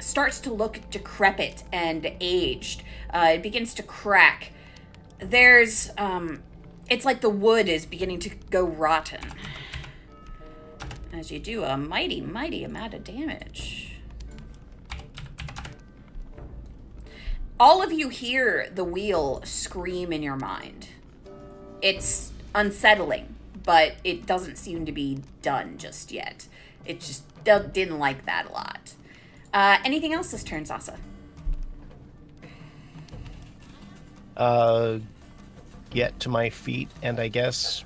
S1: starts to look decrepit and aged. It begins to crack. There's, it's like the wood is beginning to go rotten. As you do a mighty, mighty amount of damage. All of you hear the wheel scream in your mind. It's unsettling, but it doesn't seem to be done just yet. It just didn't like that a lot. Anything else this turn, Sasa?
S4: Get to my feet, and I guess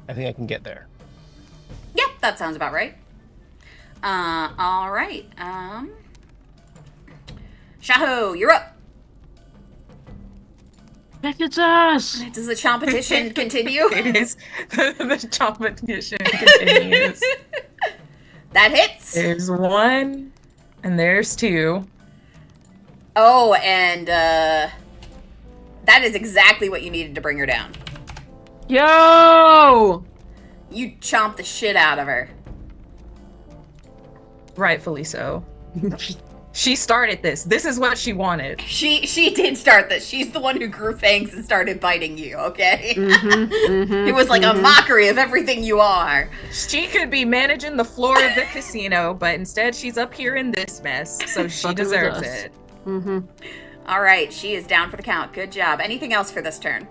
S4: I think I can get there.
S1: Yep, that sounds about right. All right. Shaho, you're up.
S2: Heck, it's us!
S1: Does the competition continue?
S5: It is. The competition continues.
S1: That hits.
S5: There's 1, and there's 2.
S1: Oh, and that is exactly what you needed to bring her down.
S2: Yo!
S1: You chomped the shit out of her.
S5: Rightfully so. She started this. This is what she wanted.
S1: She did start this. She's the one who grew fangs and started biting you, okay?
S2: Mm-hmm,
S1: It was like a mockery of everything you are.
S5: She could be managing the floor of the casino, but instead she's up here in this mess, so she
S2: Fucking with
S5: deserves
S2: us.
S5: it.
S2: Mm-hmm.
S1: All right, she is down for the count. Good job. Anything else for this turn?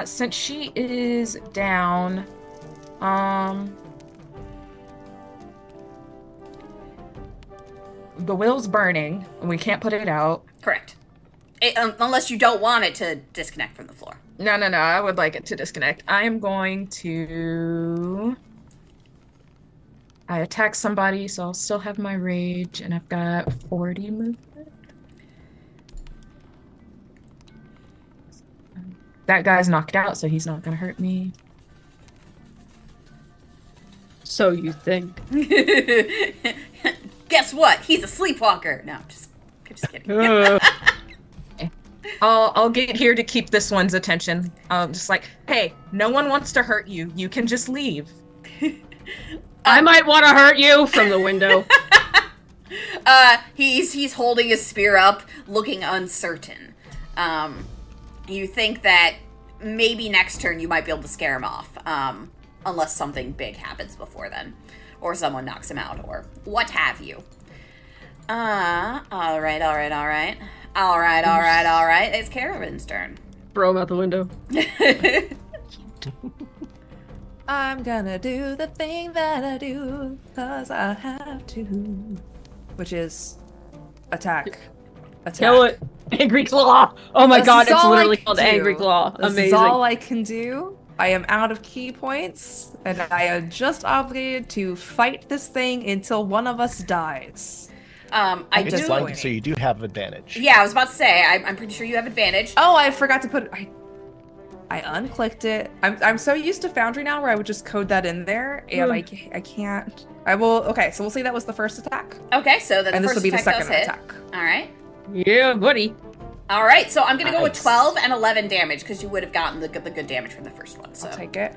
S5: Since she is down, the wheel's burning, and we can't put it out.
S1: Correct. Unless you don't want it to disconnect from the floor.
S5: No, I would like it to disconnect. I am going to... I attack somebody, so I'll still have my rage, and I've got 40 movement. That guy's knocked out, so he's not gonna hurt me.
S2: So you think.
S1: Guess what? He's a sleepwalker. No, just kidding.
S5: I'll get here to keep this one's attention. Just like, hey, no one wants to hurt you. You can just leave.
S2: I might want to hurt you from the window.
S1: He's holding his spear up, looking uncertain. You think that maybe next turn you might be able to scare him off, unless something big happens before then, or someone knocks him out, or what have you. All right. It's Caravan's turn.
S2: Throw him out the window.
S3: I'm gonna do the thing that I do, cause I have to. Which is attack.
S2: Kill it. Angry Claw. Oh my
S3: This
S2: god,
S3: is
S2: it's
S3: all I
S2: literally
S3: can
S2: called
S3: do.
S2: Angry Claw.
S3: This
S2: Amazing.
S3: is all I can do. I am out of key points, and I am just obligated to fight this thing until one of us dies.
S1: I
S4: It's
S1: do.
S4: blinded, so you do have advantage.
S1: Yeah, I was about to say. I'm pretty sure you have advantage.
S3: Oh, I forgot to put. I unclicked it. I'm so used to Foundry now, where I would just code that in there, and I can't. I will. Okay, so we'll say that was the first attack,
S1: Okay, so then
S3: and
S1: the
S3: this will
S1: first
S3: be the
S1: attack
S3: second
S1: does hit.
S3: attack.
S1: All right.
S2: Yeah, buddy.
S1: All right, so I'm gonna go with
S4: Nice.
S1: 12 and 11 damage because you would have gotten the good damage from the first one. So
S3: I'll take it.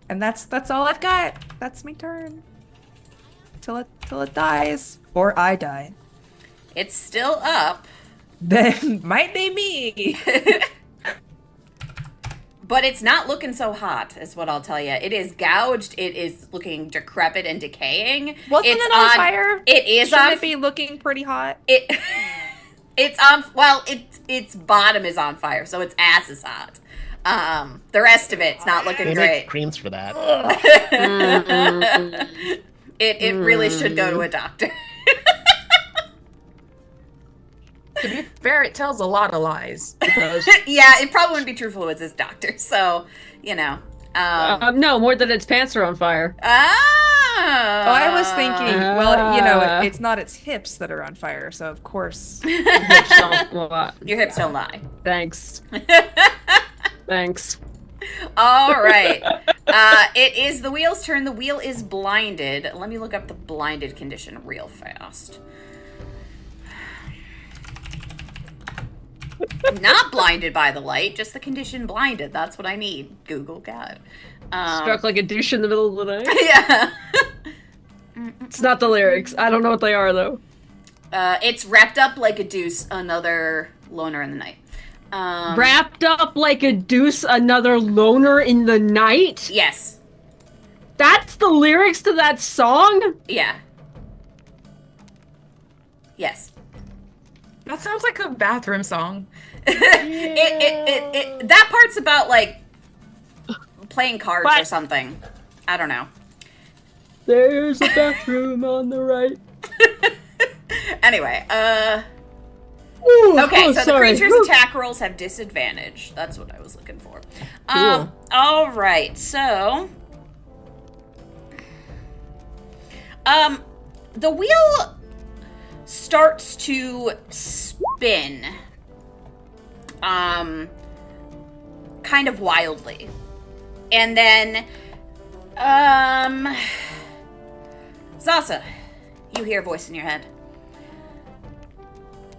S3: And that's all I've got. That's my turn. Till it dies, or I die.
S1: it's still up,
S3: Then might be me.
S1: but it's not looking so hot, is what I'll tell you. It is gouged. It is looking decrepit and decaying.
S3: Wasn't
S1: it's
S3: it on fire?
S1: It is
S3: Shouldn't
S1: on.
S3: it be looking pretty hot?
S1: It's on. Well, its bottom is on fire, so its ass is hot. The rest of it's not looking
S4: They
S1: great.
S4: make creams for that.
S1: It really should go to a doctor.
S5: To be fair, it tells a lot of lies.
S1: Yeah, it probably wouldn't be truthful with his doctor. So, you know.
S2: No, more than its pants are on fire.
S3: Oh, I was thinking, well, it's not its hips that are on fire, so of course.
S1: Your hips don't lie.
S2: Thanks. Thanks.
S1: All right. It is the wheel's turn. The wheel is blinded. Let me look up the blinded condition real fast. Not blinded by the light, just the condition blinded. That's what I need. Google got.
S2: Struck like a douche in the middle of the night.
S1: Yeah.
S2: It's not the lyrics. I don't know what they are, though.
S1: It's wrapped up like a deuce, another loner in the night.
S2: Wrapped up like a deuce, another loner in the night?
S1: Yes.
S2: That's the lyrics to that song?
S1: Yeah. Yes.
S5: That sounds like a bathroom song.
S1: That part's about, like, playing cards or something. I don't know.
S2: There's a bathroom on the right.
S1: Anyway,
S2: Ooh,
S1: okay, so
S2: sorry.
S1: the creature's attack rolls have disadvantage. That's what I was looking for.
S2: Cool.
S1: All right, so the wheel starts to spin kind of wildly. And then Zasa, you hear a voice in your head.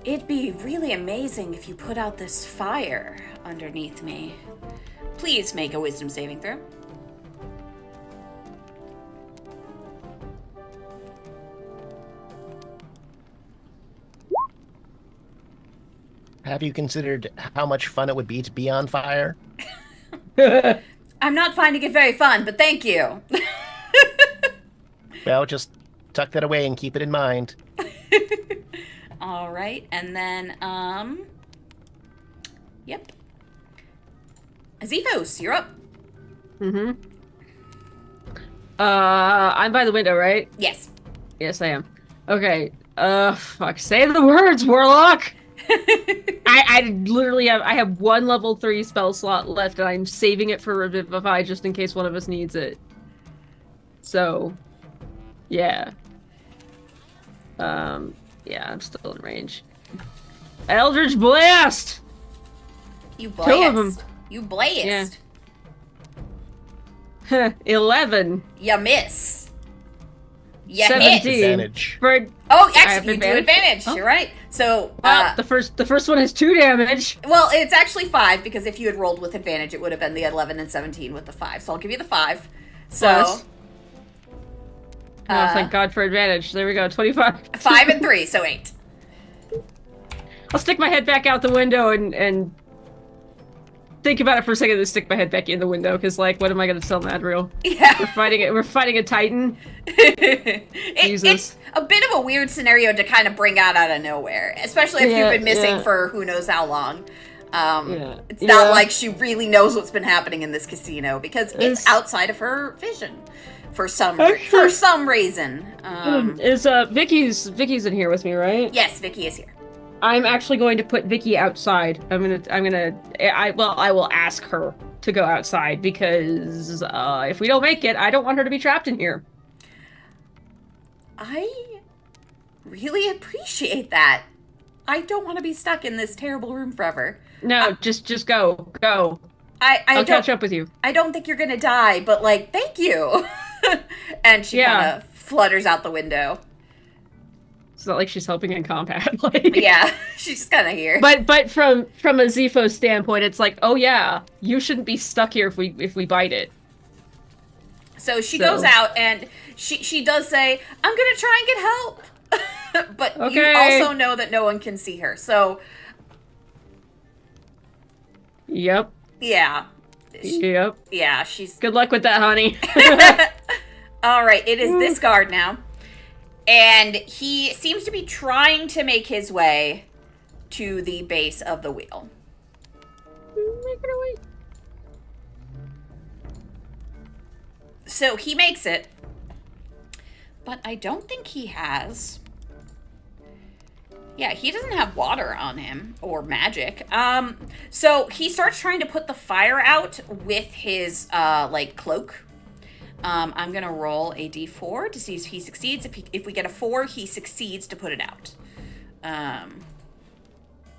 S1: It'd be really amazing if you put out this fire underneath me. Please make a wisdom saving throw.
S4: Have you considered how much fun it would be to be on fire?
S1: I'm not finding it very fun, but thank you.
S4: Well, just tuck that away and keep it in mind.
S1: All right, and then, yep. Azifos, you're up.
S2: Mm-hmm. I'm by the window, right?
S1: Yes.
S2: Yes, I am. Okay. Fuck. Say the words, Warlock! I literally have one level 3 spell slot left, and I'm saving it for Revivify just in case one of us needs it. So, yeah. Yeah, I'm still in range. Eldritch Blast!
S1: You
S2: 2 of them.
S1: blast. You blast.
S2: Yeah. 11.
S1: You miss. You
S2: 17.
S1: hit.
S4: Advantage.
S2: For
S1: Oh,
S2: I have
S1: actually, you do advantage.
S2: Oh.
S1: You're right. So,
S2: the first one has 2 damage.
S1: well, it's actually 5 because if you had rolled with advantage, it would have been the 11 and 17 with the 5. So I'll give you the 5. So,
S2: Plus. Oh, thank God for advantage. There we go. 25.
S1: 5 and 3, so 8.
S2: I'll stick my head back out the window and think about it for a second, then stick my head back in the window, because, like, what am I going to tell Madriel?
S1: Yeah.
S2: We're fighting a Titan. Jesus.
S1: It's a bit of a weird scenario to kind of bring out of nowhere, especially if you've been missing for who knows how long. It's not like she really knows what's been happening in this casino, because it's outside of her vision for some reason.
S2: Is Vicky's in here with me, right?
S1: Yes, Vicky is here.
S2: I'm actually going to put Vicky outside. I will ask her to go outside, because if we don't make it, I don't want her to be trapped in here.
S1: I really appreciate that. I don't want to be stuck in this terrible room forever.
S2: No, just go.
S1: I'll
S2: catch up with you.
S1: I don't think you're gonna die, but, like, thank you. And she kind of flutters out the window.
S2: It's not like she's helping in combat. Like,
S1: yeah, she's just kind of here.
S2: But from a Zifo standpoint, it's like, oh yeah, you shouldn't be stuck here if we bite it.
S1: So she goes out and she does say, "I'm gonna try and get help," but you also know that no one can see her. So,
S2: yep.
S1: Yeah.
S2: Yep.
S1: Yeah, she's.
S2: Good luck with that, honey.
S1: All right, it is this guard now. And he seems to be trying to make his way to the base of the wheel.
S2: Make it away.
S1: So he makes it. But I don't think he has... Yeah, he doesn't have water on him, or magic. So he starts trying to put the fire out with his, cloak. I'm gonna roll a d4 to see if he succeeds. If we get a 4, he succeeds to put it out.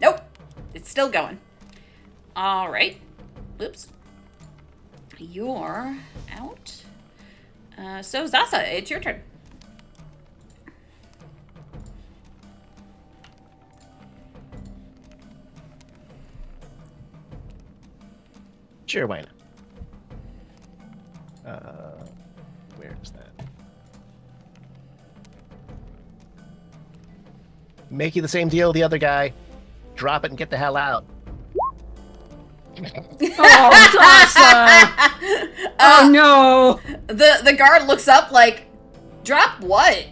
S1: Nope. It's still going. All right. Oops. You're out. So Zasa, it's your turn.
S4: Sure, why not? Where is that? Make you the same deal the other guy. Drop it and get the hell out.
S2: Oh, Zasa! Oh no!
S1: The guard looks up like, drop what?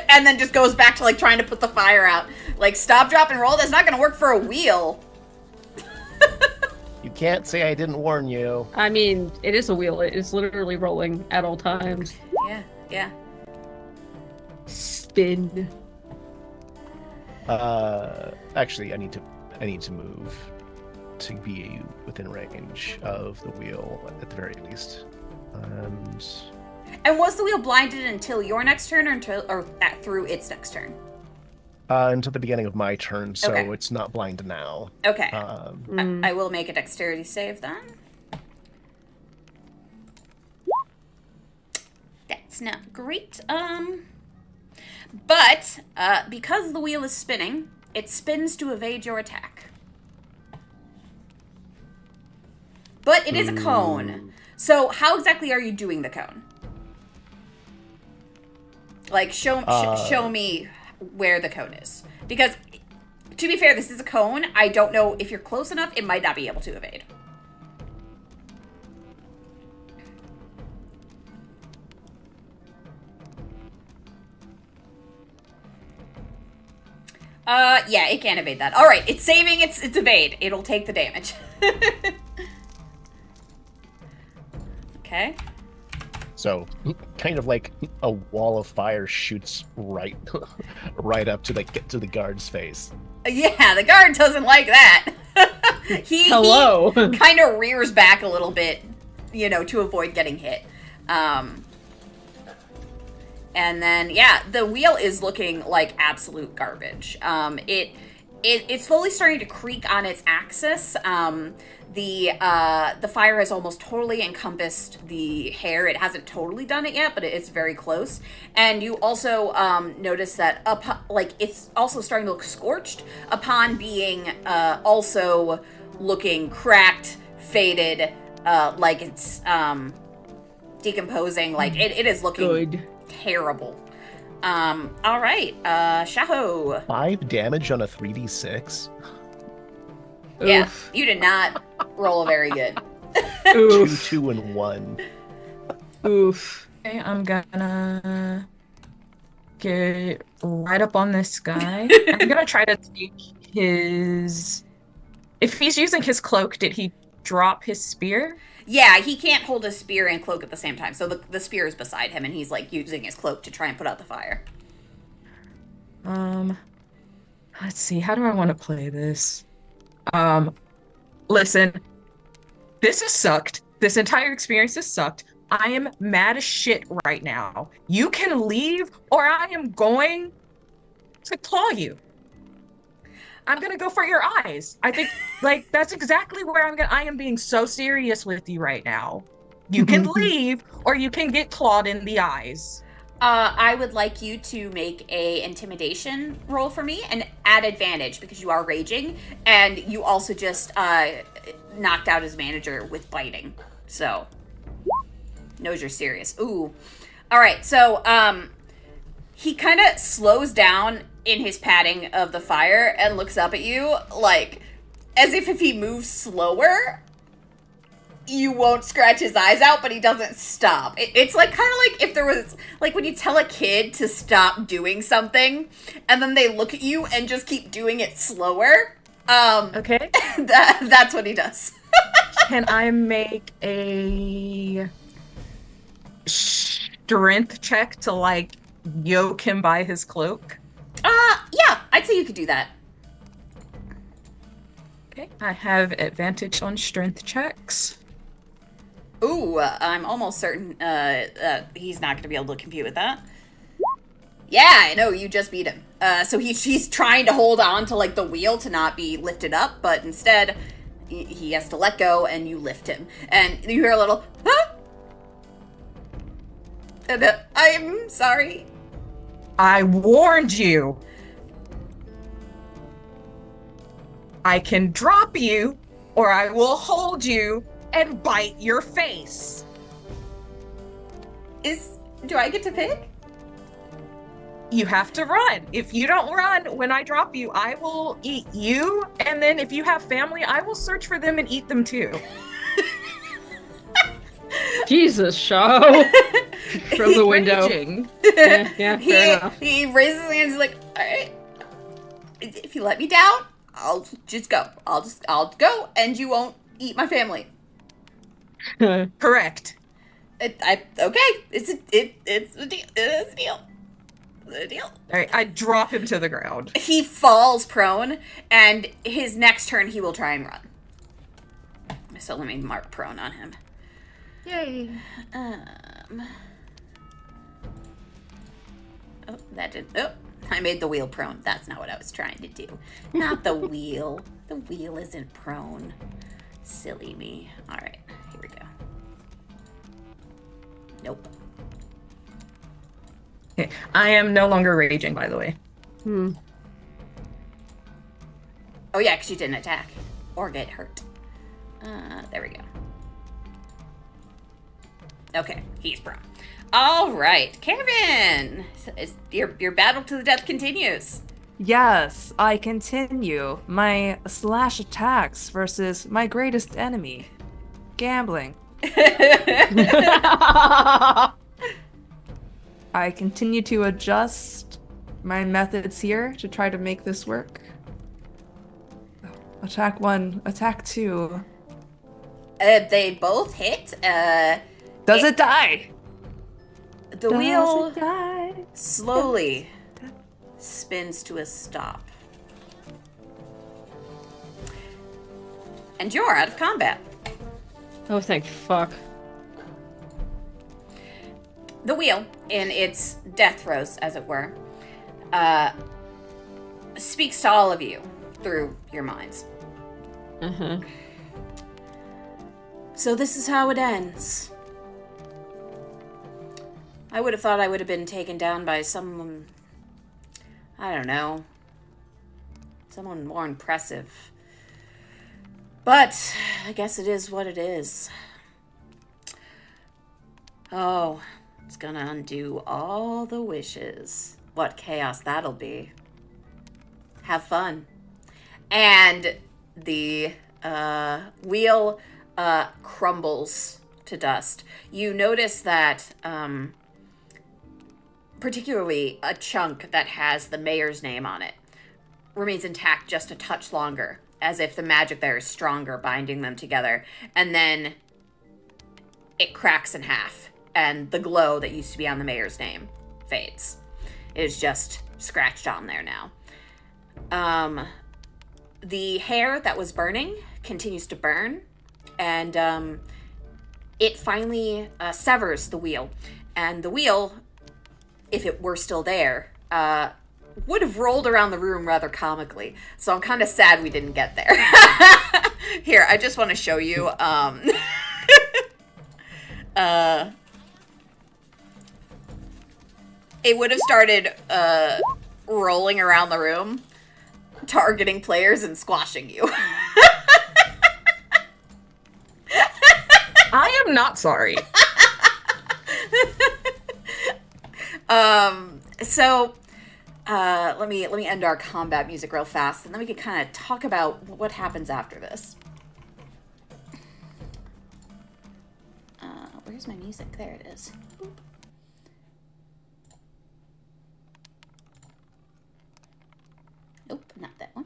S1: And then just goes back to, like, trying to put the fire out. Like, stop, drop, and roll? That's not gonna work for a wheel.
S4: You can't say I didn't warn you.
S2: I mean, it is a wheel. It's literally rolling at all times.
S1: Yeah.
S2: Spin.
S4: Actually, I need to move to be within range of the wheel at the very least.
S1: And was the wheel blinded until your next turn, or through its next turn?
S4: Until the beginning of my turn, so
S1: Okay.
S4: it's not blind now.
S1: Okay. I will make a dexterity save then. That's not great. But because the wheel is spinning, it spins to evade your attack. But it is a cone. So how exactly are you doing the cone? Like, show me where the cone is. Because To be fair, this is a cone. I don't know if you're close enough, it might not be able to evade. Yeah, it can't evade that. All right, it's saving its evade. It'll take the damage. Okay.
S4: So, kind of like a wall of fire shoots right up to get to the guard's face.
S1: Yeah, the guard doesn't like that. he kind of rears back a little bit, you know, to avoid getting hit. And then, yeah, the wheel is looking like absolute garbage. It's slowly starting to creak on its axis. The fire has almost totally encompassed the hair. It hasn't totally done it yet, but it's very close. And you also notice that it's also starting to look scorched upon being also looking cracked, faded, like it's decomposing. Like it is looking
S2: good.
S1: Terrible. All right, Shaho.
S4: 5 damage on a 3d6.
S1: Yeah, you did not roll very good.
S4: 2, 2, and 1.
S2: Oof.
S5: Okay, I'm gonna get right up on this guy. I'm gonna try to take his... If he's using his cloak, did he drop his spear?
S1: Yeah, he can't hold his spear and cloak at the same time, so the spear is beside him, and he's, like, using his cloak to try and put out the fire.
S5: Let's see, how do I want to play this? Listen, this has sucked. This entire experience has sucked. I am mad as shit right now. You can leave, or I am going to claw you. I'm gonna go for your eyes. I think, like, that's exactly where I am being so serious with you right now. You can leave, or you can get clawed in the eyes.
S1: I would like you to make a intimidation roll for me and add advantage because you are raging, and you also just knocked out his manager with biting. So, knows you're serious. Ooh. All right, so he kind of slows down in his patting of the fire and looks up at you, like, as if he moves slower, you won't scratch his eyes out, but he doesn't stop. It's like kind of like if there was, like when you tell a kid to stop doing something, and then they look at you and just keep doing it slower.
S5: Okay.
S1: That's what he does.
S5: Can I make a strength check to, like, yoke him by his cloak?
S1: Yeah, I'd say you could do that.
S5: Okay, I have advantage on strength checks.
S1: Ooh, I'm almost certain he's not going to be able to compute with that. Yeah, I know, you just beat him. So he's trying to hold on to, like, the wheel to not be lifted up, but instead he has to let go and you lift him. And you hear a little, huh? And I'm sorry.
S5: I warned you. I can drop you, or I will hold you and bite your face.
S1: Do I get to pick?
S5: You have to run. If you don't run when I drop you, I will eat you, and then if you have family, I will search for them and eat them too.
S2: Jesus, Shaw. From the window. Yeah, fair enough.
S1: He raises his hands, he's like, all right, if you let me down, I'll just go. I'll go, and you won't eat my family.
S5: Correct.
S1: Okay. It's a deal. It's a deal. It's a deal.
S5: All right, I drop him to the ground.
S1: He falls prone, and his next turn he will try and run. So let me mark prone on him.
S5: Yay.
S1: Oh, that did. Oh, I made the wheel prone. That's not what I was trying to do. Not the wheel. The wheel isn't prone. Silly me. All right, here we go. Nope.
S5: Okay. I am no longer raging, by the way.
S1: Oh yeah, because you didn't attack or get hurt. There we go. Okay, he's prone. All right, Kevin, your battle to the death continues.
S3: Yes, I continue my slash attacks versus my greatest enemy, gambling. I continue to adjust my methods here to try to make this work. Attack 1, attack 2.
S1: They both hit.
S3: Does it die?
S1: The wheel
S3: Does it die?
S1: slowly spins to a stop. And you're out of combat.
S2: Oh, thank fuck.
S1: The wheel, in its death throes, as it were, speaks to all of you through your minds. So this is how it ends. I would have thought I would have been taken down by someone, I don't know, someone more impressive. But I guess it is what it is. Oh, it's gonna undo all the wishes. What chaos that'll be. Have fun. And the wheel crumbles to dust. You notice that particularly a chunk that has the mayor's name on it remains intact just a touch longer, as if the magic there is stronger, binding them together. And then it cracks in half, and the glow that used to be on the mayor's name fades. It is just scratched on there now. The hair that was burning continues to burn, and it finally severs the wheel. And the wheel, if it were still there, would have rolled around the room rather comically. So I'm kind of sad we didn't get there. Here, I just want to show you. It would have started rolling around the room, targeting players and squashing you.
S5: I am not sorry.
S1: So let me end our combat music real fast, and then we can kind of talk about what happens after this. Where's my music? There it is. Boop. Nope, not that one.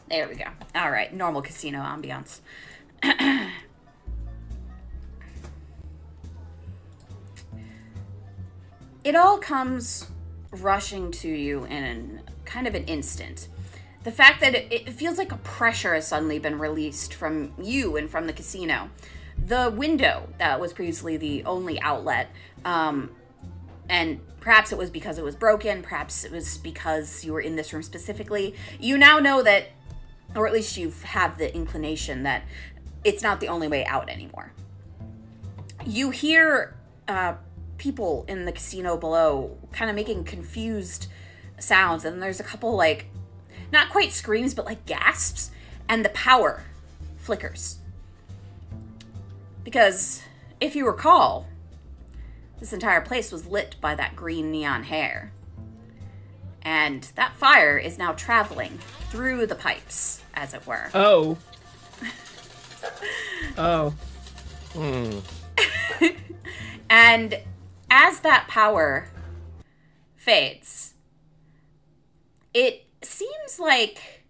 S1: There we go. All right, normal casino ambiance. It all comes rushing to you in kind of an instant. The fact that it feels like a pressure has suddenly been released from you and from the casino. The window that was previously the only outlet, and perhaps it was because it was broken, perhaps it was because you were in this room specifically. You now know that, or at least you have the inclination that it's not the only way out anymore. You hear people in the casino below kind of making confused sounds, and there's a couple, like, not quite screams, but like gasps, and the power flickers. Because, if you recall, this entire place was lit by that green neon hair. And that fire is now traveling through the pipes, as it were.
S2: Oh. Oh.
S1: And as that power fades, it seems like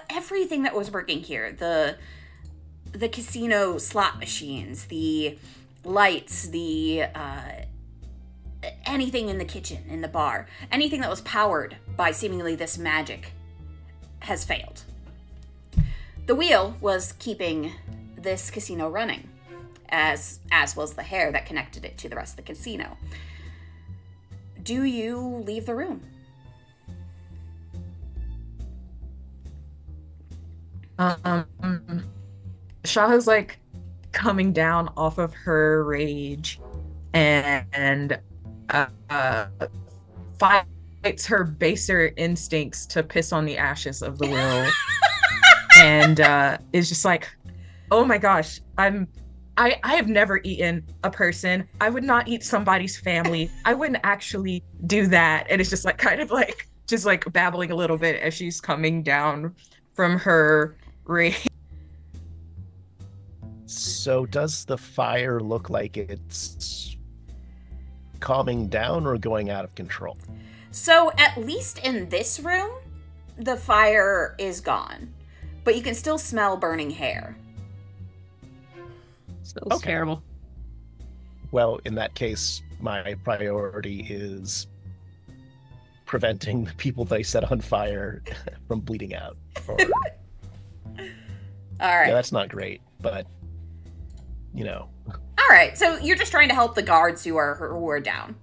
S1: everything that was working here, the casino slot machines, the lights, the anything in the kitchen, in the bar, anything that was powered by seemingly this magic has failed. The wheel was keeping this casino running, as was the hair that connected it to the rest of the casino. Do you leave the room?
S5: Shaha's like coming down off of her rage and fights her baser instincts to piss on the ashes of the wheel and is just like, oh my gosh, I'm I have never eaten a person. I would not eat somebody's family. I wouldn't actually do that. And it's just like kind of like just like babbling a little bit as she's coming down from her rage.
S4: So does the fire look like it's calming down or going out of control?
S1: So at least in this room, the fire is gone, but you can still smell burning hair.
S2: Smells terrible.
S4: Well, in that case, my priority is preventing the people they set on fire from bleeding out. Or...
S1: All right.
S4: Yeah, that's not great, but you know.
S1: All right. So you're just trying to help the guards who are down.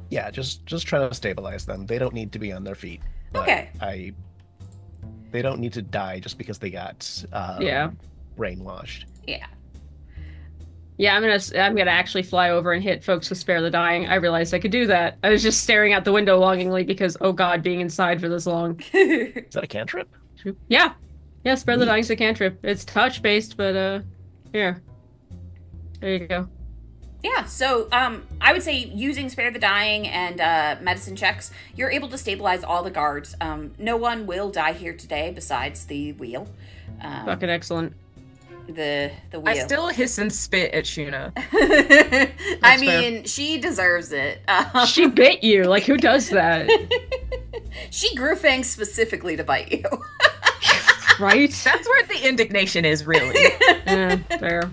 S4: Yeah, just trying to stabilize them. They don't need to be on their feet.
S1: Okay.
S4: They don't need to die just because they got brainwashed.
S1: Yeah.
S2: Yeah, I'm gonna actually fly over and hit folks with Spare the Dying. I realized I could do that. I was just staring out the window longingly because, oh god, being inside for this long.
S4: Is that a cantrip?
S2: Yeah. Yeah, Spare the Dying's a cantrip. It's touch-based, but, here. There you go.
S1: Yeah, so I would say using Spare the Dying and medicine checks, you're able to stabilize all the guards. No one will die here today besides the wheel.
S2: Fucking excellent.
S1: The wheel.
S5: I still hiss and spit at Shuna.
S1: I mean, she deserves it.
S2: She bit you. Like, who does that?
S1: She grew fangs specifically to bite you.
S2: Right?
S5: That's where the indignation is, really.
S2: Yeah, fair.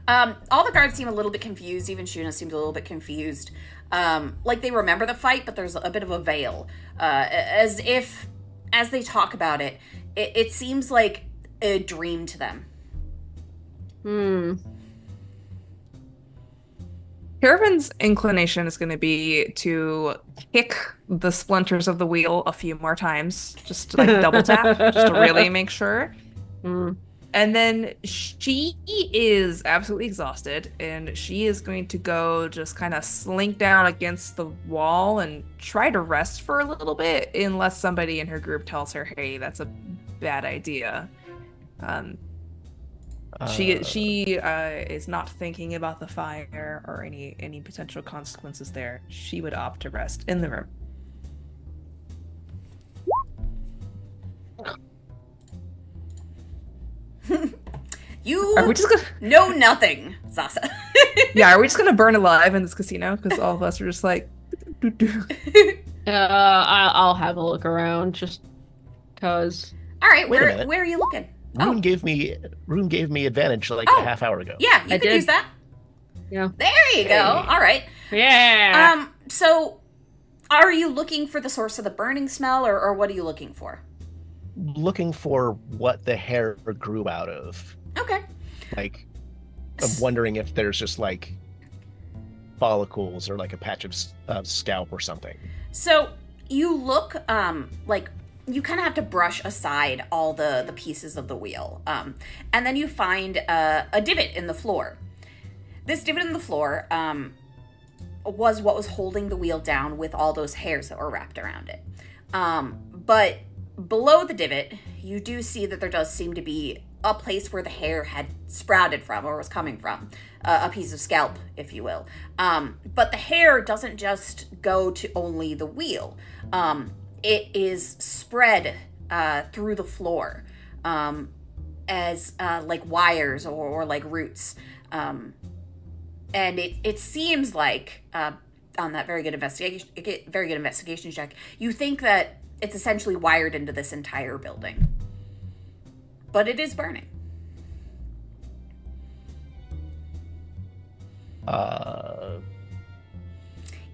S1: All the guards seem a little bit confused. Even Shuna seems a little bit confused. Like they remember the fight, but there's a bit of a veil. As they talk about it, it seems like a dream to them.
S3: Caravan's inclination is going to be to kick the splinters of the wheel a few more times, just to like double tap, just to really make sure. And then she is absolutely exhausted, and she is going to go just kind of slink down against the wall and try to rest for a little bit, unless somebody in her group tells her, hey, that's a bad idea. She is not thinking about the fire or any potential consequences there. She would opt to rest in the room.
S1: You
S3: are we just gonna
S1: know nothing, Zasa.
S3: Yeah, are we just gonna burn alive in this casino? Because all of us are just like,
S2: I'll have a look around, just cause.
S1: All right, where are you looking?
S4: Rune gave me advantage like a half hour ago.
S1: Yeah, you can use that.
S2: Yeah.
S1: There you go. All right.
S2: Yeah.
S1: So, are you looking for the source of the burning smell, or what are you looking for?
S4: Looking for what the hair grew out of.
S1: Okay.
S4: Like, I'm wondering if there's just like follicles or like a patch of scalp or something.
S1: So you look like you kind of have to brush aside all the pieces of the wheel, and then you find a divot in the floor. This divot in the floor was what was holding the wheel down with all those hairs that were wrapped around it. But below the divot, you do see that there does seem to be a place where the hair had sprouted from or was coming from, a piece of scalp, if you will. But the hair doesn't just go to only the wheel. It is spread through the floor as like wires or like roots. And it seems like, on that very good investigation check, you think that it's essentially wired into this entire building. But it is burning.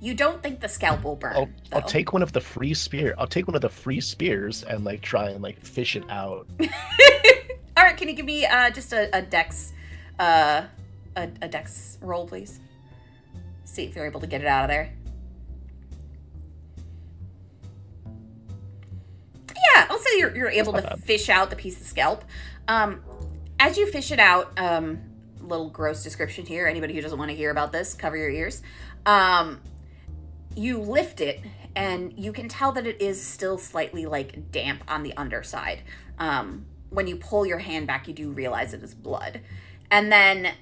S1: You don't think the scalp will burn.
S4: I'll take one of the free spear. I'll take one of the free spears and like try and like fish it out.
S1: All right, can you give me just a dex roll, please? See if you're able to get it out of there. Yeah, I'll say you're able to fish out the piece of scalp. As you fish it out, little gross description here. Anybody who doesn't want to hear about this, cover your ears. You lift it, and you can tell that it is still slightly like damp on the underside. when you pull your hand back, you do realize it is blood. And then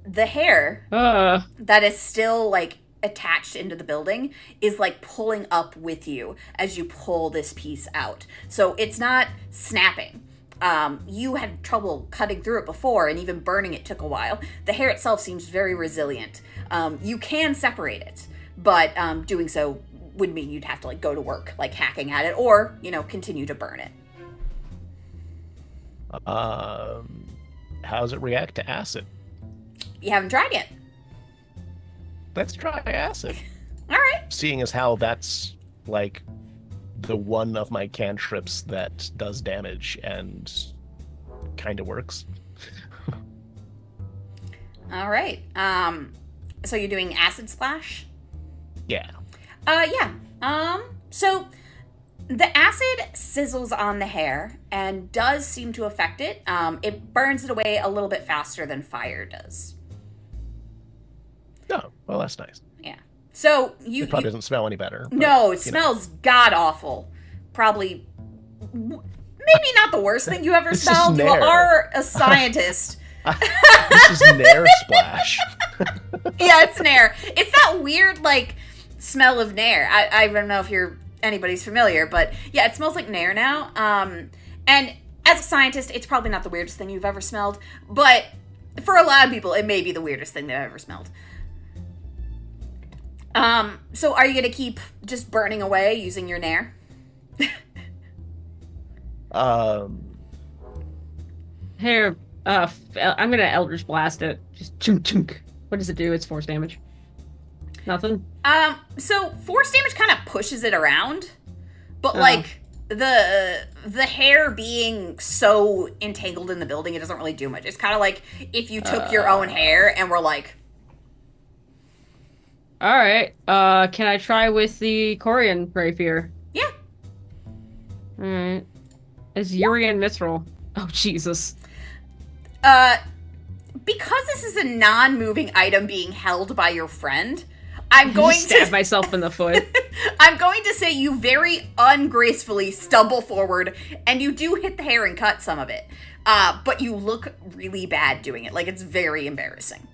S1: the hair that is still, like, attached into the building is, like, pulling up with you as you pull this piece out. So it's not snapping. You had trouble cutting through it before, and even burning it took a while. The hair itself seems very resilient. You can separate it, but doing so would mean you'd have to, like, go to work, like, hacking at it, or, you know, continue to burn it.
S4: How does it react to acid?
S1: You haven't tried yet.
S4: Let's try acid.
S1: All right.
S4: Seeing as how that's, like, the one of my cantrips that does damage and kind of works.
S1: All right. So you're doing acid splash?
S4: Yeah.
S1: Yeah. So the acid sizzles on the hair and does seem to affect it. It burns it away a little bit faster than fire does.
S4: Oh, well, that's nice.
S1: Yeah. So
S4: It probably doesn't smell any better. But,
S1: no, it smells god-awful. Probably, maybe not the worst thing you ever
S4: This is
S1: smelled. You
S4: Nair.
S1: are a scientist.
S4: This is Nair Splash.
S1: Yeah, it's Nair. It's that weird, like, smell of Nair. I don't know if anybody's familiar, but yeah, it smells like Nair now. And as a scientist, it's probably not the weirdest thing you've ever smelled, but for a lot of people, it may be the weirdest thing they've ever smelled. So are you going to keep just burning away using your Nair?
S2: Here, I'm gonna Eldritch Blast it. Just chunk chunk. What does it do? It's force damage. Nothing?
S1: So force damage kind of pushes it around, but like the hair being so entangled in the building, it doesn't really do much. It's kind of like if you took your own hair and were like,
S2: all right. Can I try with the Corian rapier?
S1: yeah.
S2: All right. Azurian mithril. Oh Jesus.
S1: Because this is a non-moving item being held by your friend, I'm going
S2: Just stab
S1: to
S2: myself in the foot.
S1: I'm going to say you very ungracefully stumble forward, and you do hit the hair and cut some of it. But you look really bad doing it. Like, it's very embarrassing.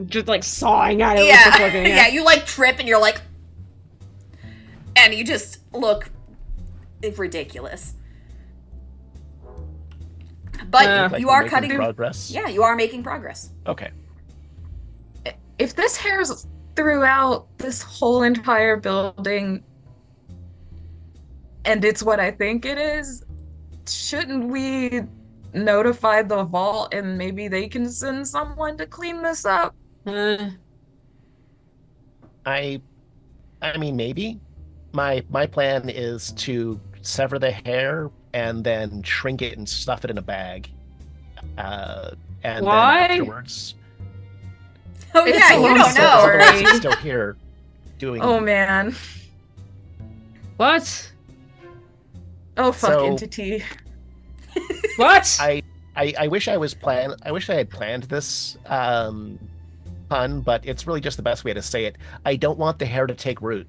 S2: Just like sawing at it.
S1: Yeah,
S2: with the fucking
S1: yeah. You like trip, and you're like, and you just look ridiculous. But
S4: Like
S1: you
S4: we're
S1: are
S4: making
S1: cutting
S4: progress.
S1: Yeah, you are making progress.
S4: Okay.
S5: If this hair's throughout this whole entire building and it's what I think it is, shouldn't we notify the vault and maybe they can send someone to clean this up?
S4: I mean, maybe. My plan is to sever the hair and then shrink it and stuff it in a bag. And
S2: Why?
S4: then afterwards...
S1: Oh
S5: It's
S1: yeah,
S5: a
S1: you
S5: long
S1: don't know.
S4: Otherwise it's still here doing...
S5: Oh man.
S2: What?
S5: Oh fuck,
S4: So-
S5: entity.
S2: What?
S4: I wish I had planned this pun, but it's really just the best way to say it. I don't want the hair to take root.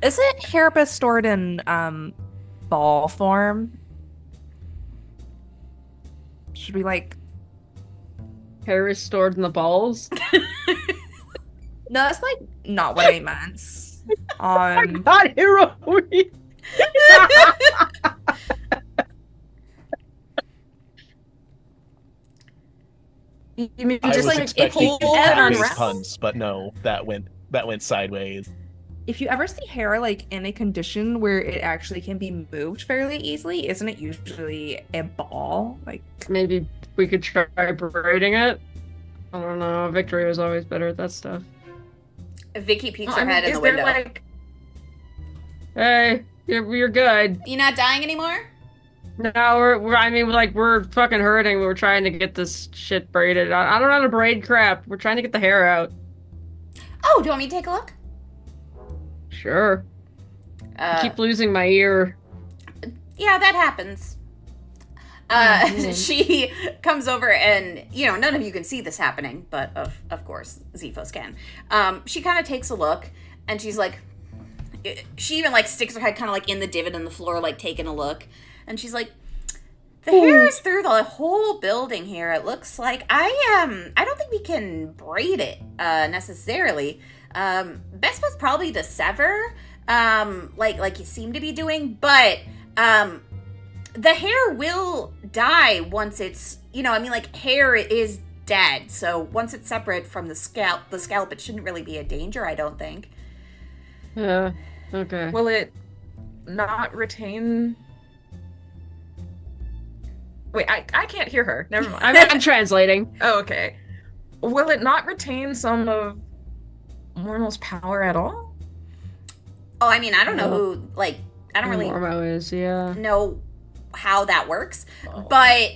S3: Isn't Herapus stored in ball form? Should we like?
S2: Hair is stored in the balls.
S3: No, that's like not what I meant.
S2: Not hero.
S5: You mean
S4: I
S5: just
S4: was
S5: like
S4: expecting
S5: pull and
S4: big
S5: unravel?
S4: puns, but no, that went sideways.
S3: If you ever see hair like in a condition where it actually can be moved fairly easily, isn't it usually a ball? Like
S2: Maybe we could try braiding it. I don't know. Victoria was always better at that stuff.
S1: Vicky peeks
S5: I
S1: her
S5: mean,
S1: head in
S5: is
S1: the
S5: there
S1: window.
S5: like
S2: Hey, you're good.
S1: You not dying anymore?
S2: No, we're fucking hurting. We're trying to get this shit braided. I don't know how to braid crap. We're trying to get the hair out.
S1: Oh, do you want me to take a look?
S2: Sure. I keep losing my ear.
S1: Yeah, that happens. She comes over and, none of you can see this happening, but of course, Zephos can. She kind of takes a look, and she's like, she even, like, sticks her head kind of, like, in the divot in the floor, like, taking a look. And she's like, the hair is through the whole building here. It looks like I don't think we can braid it, necessarily. Best bet's probably to sever, like you seem to be doing, but, the hair will die once it's, you know, I mean, like, hair is dead, so once it's separate from the scalp, it shouldn't really be a danger, I don't think.
S2: Yeah, okay.
S5: Will it not retain... Wait, I can't hear her. Never mind.
S2: I'm translating.
S5: Oh, okay. Will it not retain some of Mormo's power at all?
S1: Oh, I mean, I don't know who, like, I don't really
S2: Mormo is, yeah.
S1: know how that works, but,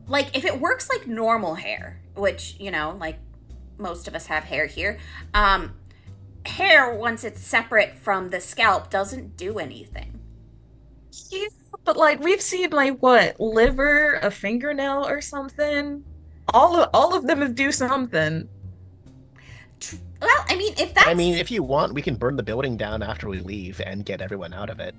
S1: like, if it works like normal hair, which, you know, like, most of us have hair here, hair, once it's separate from the scalp, doesn't do anything.
S5: Yeah, but, like, we've seen, like, what, liver, a fingernail or something? All of them do something.
S1: Well, I mean, if that's...
S4: I mean, if you want, we can burn the building down after we leave and get everyone out of it.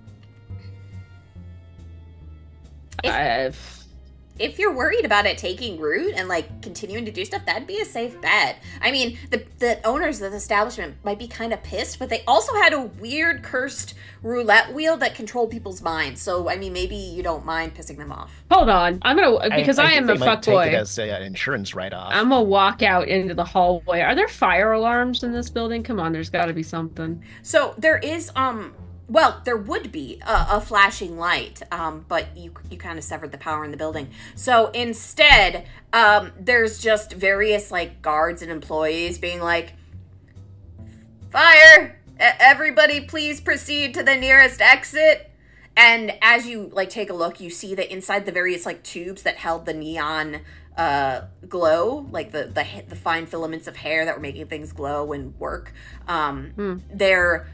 S1: If you're worried about it taking root and, like, continuing to do stuff, that'd be a safe bet. I mean, the owners of the establishment might be kind of pissed, but they also had a weird cursed roulette wheel that controlled people's minds. So, I mean, maybe you don't mind pissing them off.
S2: Hold on. I'm gonna, because I am a fuckboy.
S4: Take it as an insurance write-off.
S2: I'm gonna walk out into the hallway. Are there fire alarms in this building? Come on, there's gotta be something.
S1: So, there is, well, there would be a flashing light, but you kind of severed the power in the building. So instead, there's just various, like, guards and employees being like, fire! Everybody please proceed to the nearest exit. And as you, like, take a look, you see that inside the various, like, tubes that held the neon glow, like the fine filaments of hair that were making things glow and work, they're...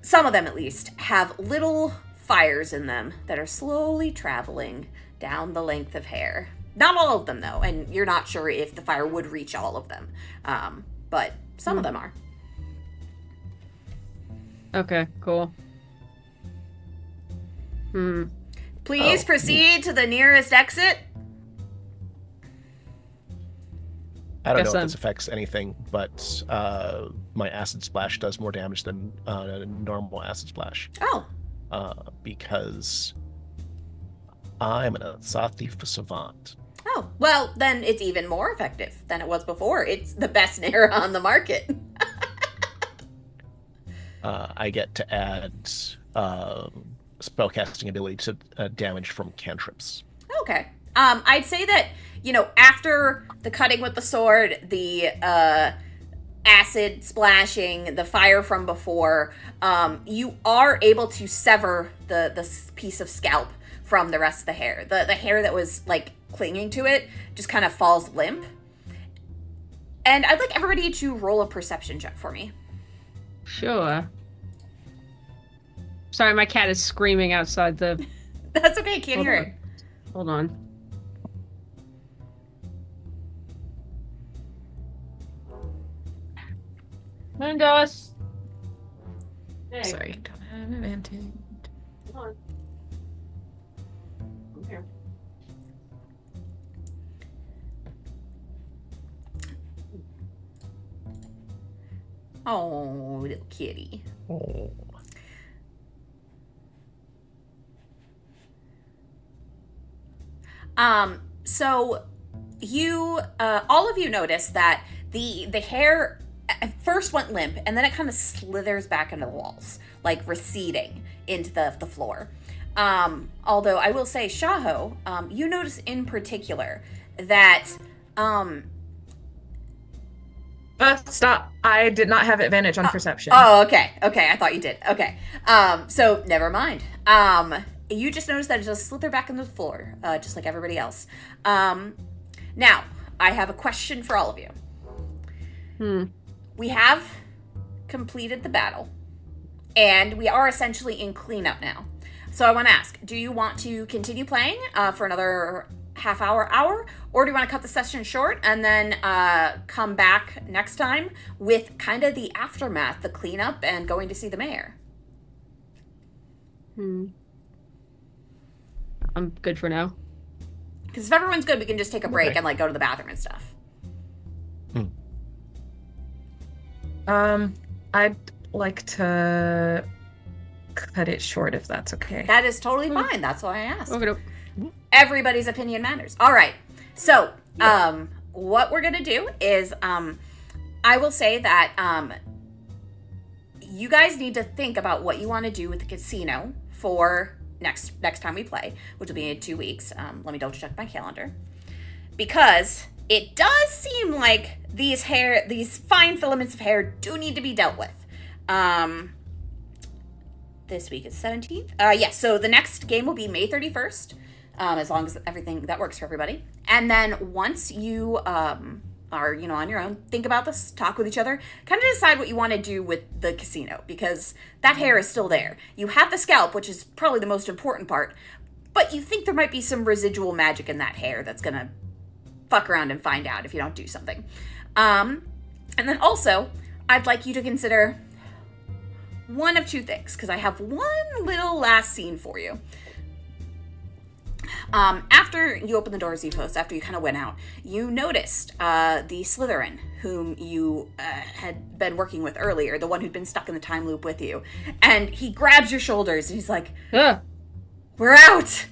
S1: Some of them, at least, have little fires in them that are slowly traveling down the length of hair. Not all of them, though, and you're not sure if the fire would reach all of them. But some of them are.
S2: Okay, cool.
S1: Please proceed to the nearest exit.
S4: I don't know if this affects anything, but my acid splash does more damage than normal acid splash.
S1: Oh.
S4: Because I'm an Asathi savant.
S1: Oh, well, then it's even more effective than it was before. It's the best nair on the market.
S4: I get to add spellcasting ability to damage from cantrips.
S1: Okay. I'd say that, you know, after the cutting with the sword, the acid splashing, the fire from before, you are able to sever the piece of scalp from the rest of the hair. The hair that was, like, clinging to it just kind of falls limp. And I'd like everybody to roll a perception check for me.
S2: Sure. Sorry, my cat is screaming outside the...
S1: That's okay, can't hear it.
S2: Hold on. Mendos! Hey.
S5: Sorry, don't have advantage.
S2: Come on. Come here.
S1: Oh, little kitty.
S4: Oh.
S1: So you, all of you notice that the hair at first went limp, and then it kind of slithers back into the walls, like receding into the floor. Although I will say, Shaho, you notice in particular that,
S5: Stop. I did not have advantage on perception.
S1: Oh, okay. Okay, I thought you did. Okay. So never mind. You just noticed that it just slithered back into the floor, just like everybody else. Now, I have a question for all of you. We have completed the battle, and we are essentially in cleanup now. So I want to ask, do you want to continue playing for another half hour, or do you want to cut the session short and then come back next time with kind of the aftermath, the cleanup, and going to see the mayor?
S2: I'm good for now.
S1: Because if everyone's good, we can just take a break and like go to the bathroom and stuff.
S5: I'd like to cut it short if that's okay.
S1: That is totally fine. That's why I asked.
S2: Okay.
S1: Everybody's opinion matters. All right. So, what we're gonna do is, I will say that you guys need to think about what you want to do with the casino for next time we play, which will be in 2 weeks. Let me double check my calendar, because it does seem like these fine filaments of hair do need to be dealt with. This week is 17th. Yes, so the next game will be May 31st, as long as everything that works for everybody. And then once you are, on your own, think about this, talk with each other, kind of decide what you want to do with the casino, because that hair is still there. You have the scalp, which is probably the most important part, but you think there might be some residual magic in that hair that's gonna fuck around and find out if you don't do something. And then also, I'd like you to consider one of two things, because I have one little last scene for you. After you opened the door, Zephos, after you kind of went out, you noticed the Slytherin, whom you had been working with earlier, the one who'd been stuck in the time loop with you. And he grabs your shoulders and he's like, we're out!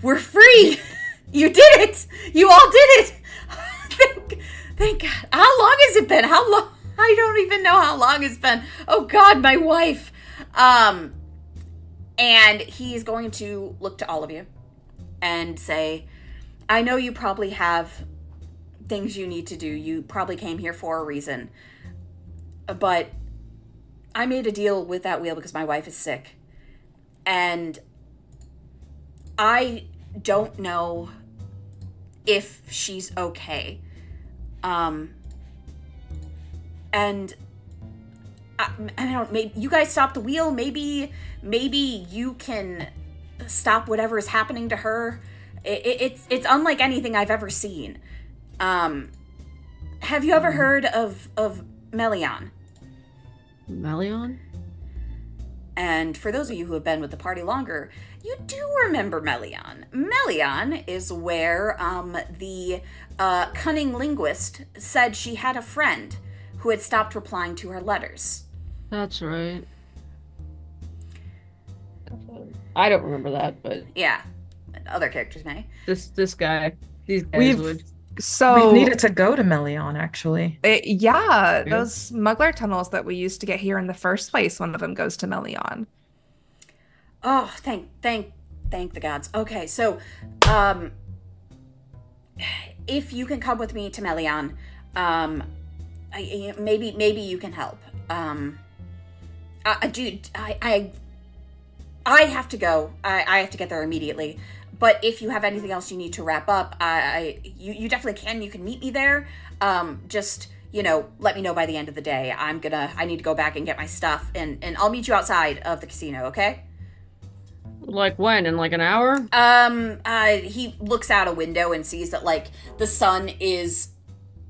S1: We're free! You did it! You all did it! Thank God. How long has it been? How long? I don't even know how long it's been. Oh God, my wife. And he's going to look to all of you and say, I know you probably have things you need to do. You probably came here for a reason. But I made a deal with that wheel because my wife is sick. And I don't know if she's okay. And I don't, maybe you guys stop the wheel. Maybe you can stop whatever is happening to her. It's unlike anything I've ever seen. Have you ever heard of Melion?
S2: Melion?
S1: And for those of you who have been with the party longer, you do remember Melion. Melion is where the cunning linguist said she had a friend who had stopped replying to her letters.
S2: That's right. I don't remember that, but
S1: yeah, other characters may.
S2: These guys would.
S3: So
S5: we needed to go to Melion, actually.
S3: Those smuggler tunnels that we used to get here in the first place, one of them goes to Melion.
S1: Oh, thank the gods. Okay, so if you can come with me to Melion, maybe you can help. Dude, I have to go. I have to get there immediately. But if you have anything else you need to wrap up, you definitely can. You can meet me there. Just, let me know by the end of the day. I need to go back and get my stuff, and I'll meet you outside of the casino, okay?
S2: Like when? In like an hour?
S1: He looks out a window and sees that, like, the sun is,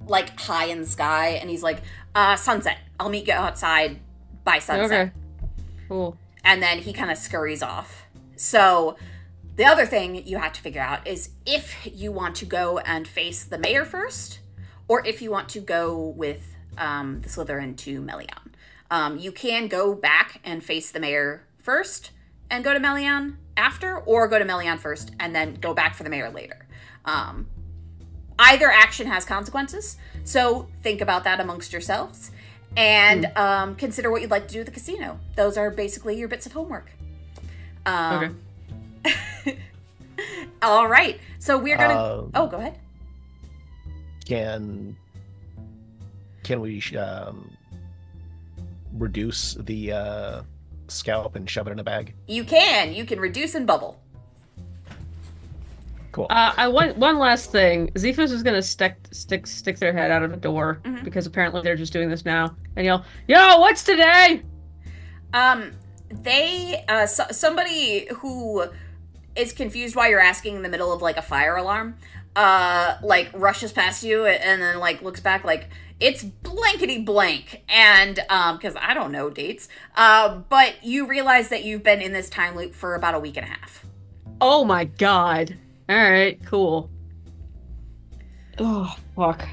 S1: like, high in the sky, and he's like, sunset. I'll meet you outside by sunset.
S2: Okay. Cool.
S1: And then he kind of scurries off. So the other thing you have to figure out is if you want to go and face the mayor first, or if you want to go with the Slytherin to Melion. You can go back and face the mayor first and go to Melion after, or go to Melion first and then go back for the mayor later. Either action has consequences, so think about that amongst yourselves. And consider what you'd like to do at the casino. Those are basically your bits of homework.
S2: Okay.
S1: All right. So we're gonna. Go ahead.
S4: Can we reduce the scalp and shove it in a bag?
S1: You can. You can reduce and bubble.
S4: Cool.
S2: I want one last thing. Zephos is gonna stick their head out of the door because apparently they're just doing this now and yell, "Yo, what's today?"
S1: Somebody who is confused why you're asking in the middle of like a fire alarm. Like rushes past you and then like looks back like it's blankety blank, and because I don't know dates, but you realize that you've been in this time loop for about a week and a half.
S2: Oh my god. Alright, cool. Oh, fuck.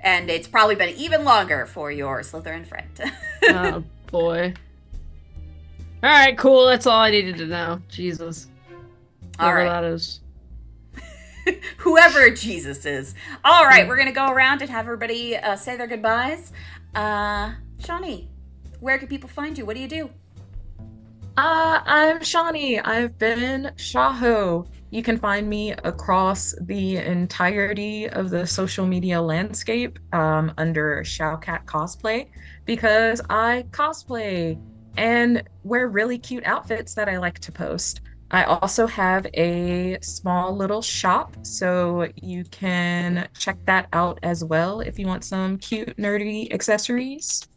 S1: And it's probably been even longer for your Slytherin friend.
S2: Oh, boy. Alright, cool. That's all I needed to know. Jesus.
S1: All
S2: Whatever
S1: right.
S2: that is.
S1: Whoever Jesus is. All right, we're going to go around and have everybody say their goodbyes. Shawnee, where can people find you? What do you do?
S5: I'm Shawnee. I've been Shaho. You can find me across the entirety of the social media landscape under Showcat Cosplay because I cosplay and wear really cute outfits that I like to post. I also have a small little shop, so you can check that out as well if you want some cute, nerdy accessories.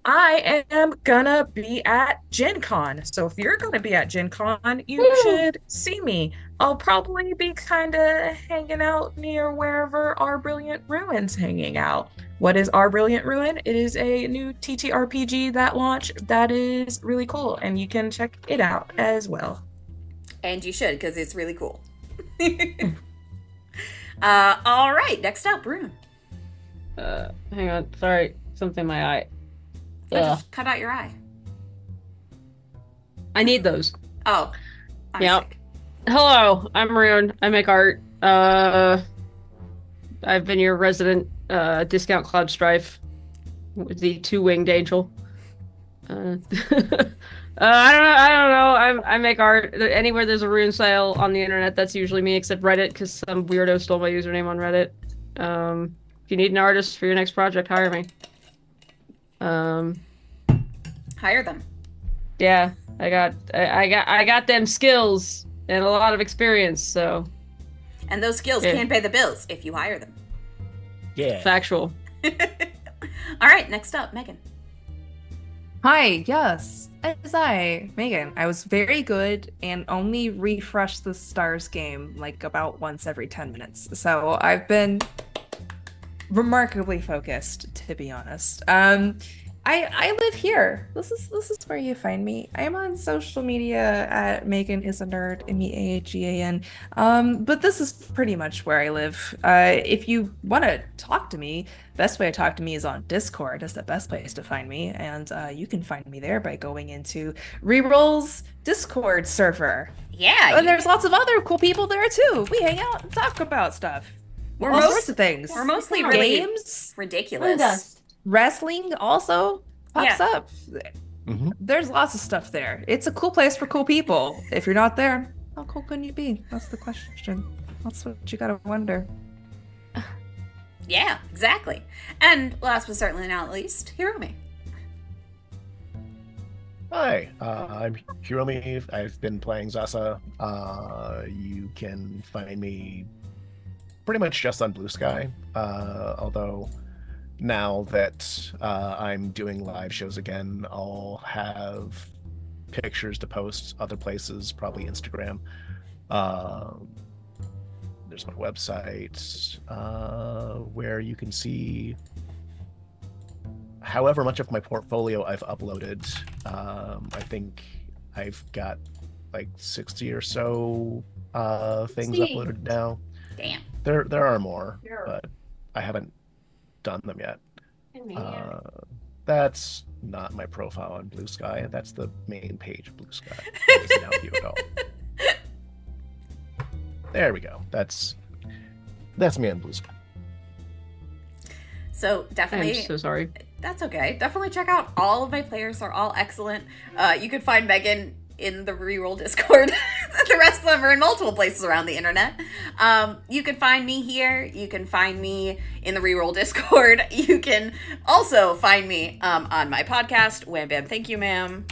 S5: I am gonna be at Gen Con, so if you're gonna be at Gen Con, you should see me. I'll probably be kind of hanging out near wherever Our Brilliant Ruin's hanging out. What is Our Brilliant Ruin? It is a new TTRPG that launched that is really cool, and you can check it out as well.
S1: And you should, because it's really cool. All right, next up, Rune.
S2: Hang on. Sorry. Something in my eye.
S1: Oh, just cut out your eye.
S2: I need those.
S1: Oh. I'm
S2: Yep.
S1: sick.
S2: Hello, I'm Rune. I make art. I've been your resident discount Cloud Strife with the two-winged angel. I don't know. I make art anywhere there's a Rune sale on the internet. That's usually me, except Reddit, because some weirdo stole my username on Reddit. If you need an artist for your next project, hire me.
S1: Hire them.
S2: Yeah, I got them skills and a lot of experience, so
S1: And those skills
S2: Yeah.
S1: can pay the bills if you hire them.
S4: Yeah.
S2: factual.
S1: All right, next up, Megan.
S3: Hi, yes, it's I, Megan. I was very good and only refresh the Stars game like about once every 10 minutes. So I've been remarkably focused, to be honest. I live here. This is where you find me. I am on social media at Megan is a nerd, MEAGAN. But this is pretty much where I live. If you want to talk to me, best way to talk to me is on Discord. That's the best place to find me, and you can find me there by going into Reroll's Discord server.
S1: Yeah.
S3: And there's lots of other cool people there too. We hang out and talk about stuff.
S1: We're
S3: All
S1: most-
S3: sorts of things.
S1: We're mostly really
S3: Games,
S1: ridiculous.
S3: wrestling also pops
S1: Yeah.
S3: up.
S4: Mhm.
S3: There's lots of stuff there. It's a cool place for cool people. If you're not there, how cool can you be? That's the question. That's what you gotta wonder.
S1: Yeah, exactly. And last but certainly not least, Hiromi.
S4: Hi, I'm Hiromi. I've been playing Zasa. You can find me pretty much just on Blue Sky. Although now that I'm doing live shows again, I'll have pictures to post other places, probably Instagram. There's my website where you can see however much of my portfolio I've uploaded. I think I've got like 60 or so things uploaded now.
S1: Damn.
S4: There are more, but I haven't done them yet. That's not my profile on Blue Sky. That's the main page of Blue Sky. That doesn't help you at all. There we go. That's me on Blue Sky.
S1: So
S2: I'm
S1: definitely,
S2: so sorry.
S1: that's okay. Definitely check out all of my players. They're all excellent. You can find Megan in the Reroll Discord. The rest of them are in multiple places around the internet. You can find me here. You can find me in the Reroll Discord. You can also find me on my podcast, Wham Bam Thank You Ma'am,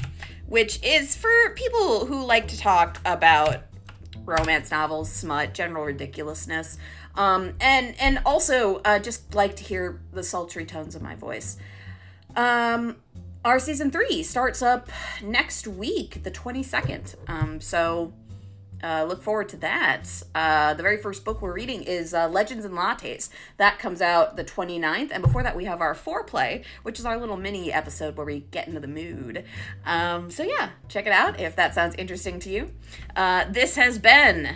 S1: which is for people who like to talk about romance novels, smut, general ridiculousness, and also just like to hear the sultry tones of my voice. our season 3 starts up next week, the 22nd. So look forward to that. The very first book we're reading is Legends and Lattes. That comes out the 29th. And before that, we have our foreplay, which is our little mini episode where we get into the mood. So yeah, check it out if that sounds interesting to you. This has been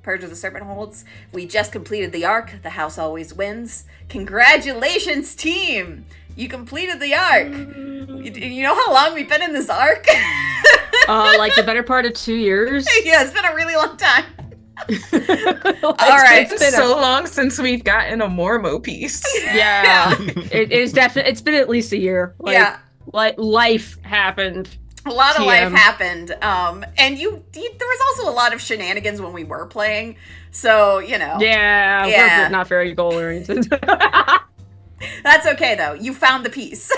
S1: Purge of the Serpent Holds. We just completed the arc. The house always wins. Congratulations, team! You completed the arc. You know how long we've been in this arc?
S2: Like the better part of 2 years.
S1: Yeah, it's been a really long time.
S2: All
S1: right.
S5: It's been so long since we've gotten a Mormo piece.
S2: Yeah, it is definitely. It's been at least a year. Like,
S1: Yeah.
S2: like life happened.
S1: A lot of
S2: TM.
S1: life happened. And there was also a lot of shenanigans when we were playing. So, you know.
S2: Yeah,
S1: Yeah.
S2: we're not very goal oriented.
S1: That's okay, though. You found the piece.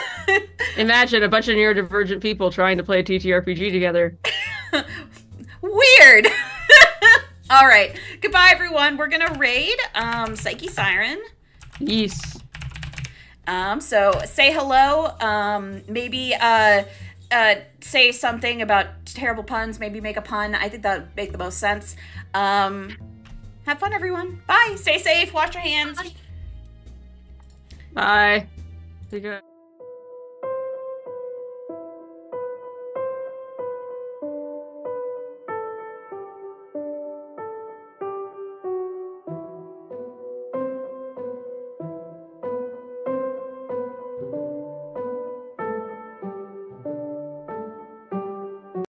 S2: Imagine a bunch of neurodivergent people trying to play a TTRPG together.
S1: Weird. All right. Goodbye, everyone. We're going to raid Psyche Siren.
S2: Yes.
S1: So say hello. Maybe say something about terrible puns. Maybe make a pun. I think that would make the most sense. Have fun, everyone. Bye. Stay safe. Wash your hands.
S2: Bye. Be good.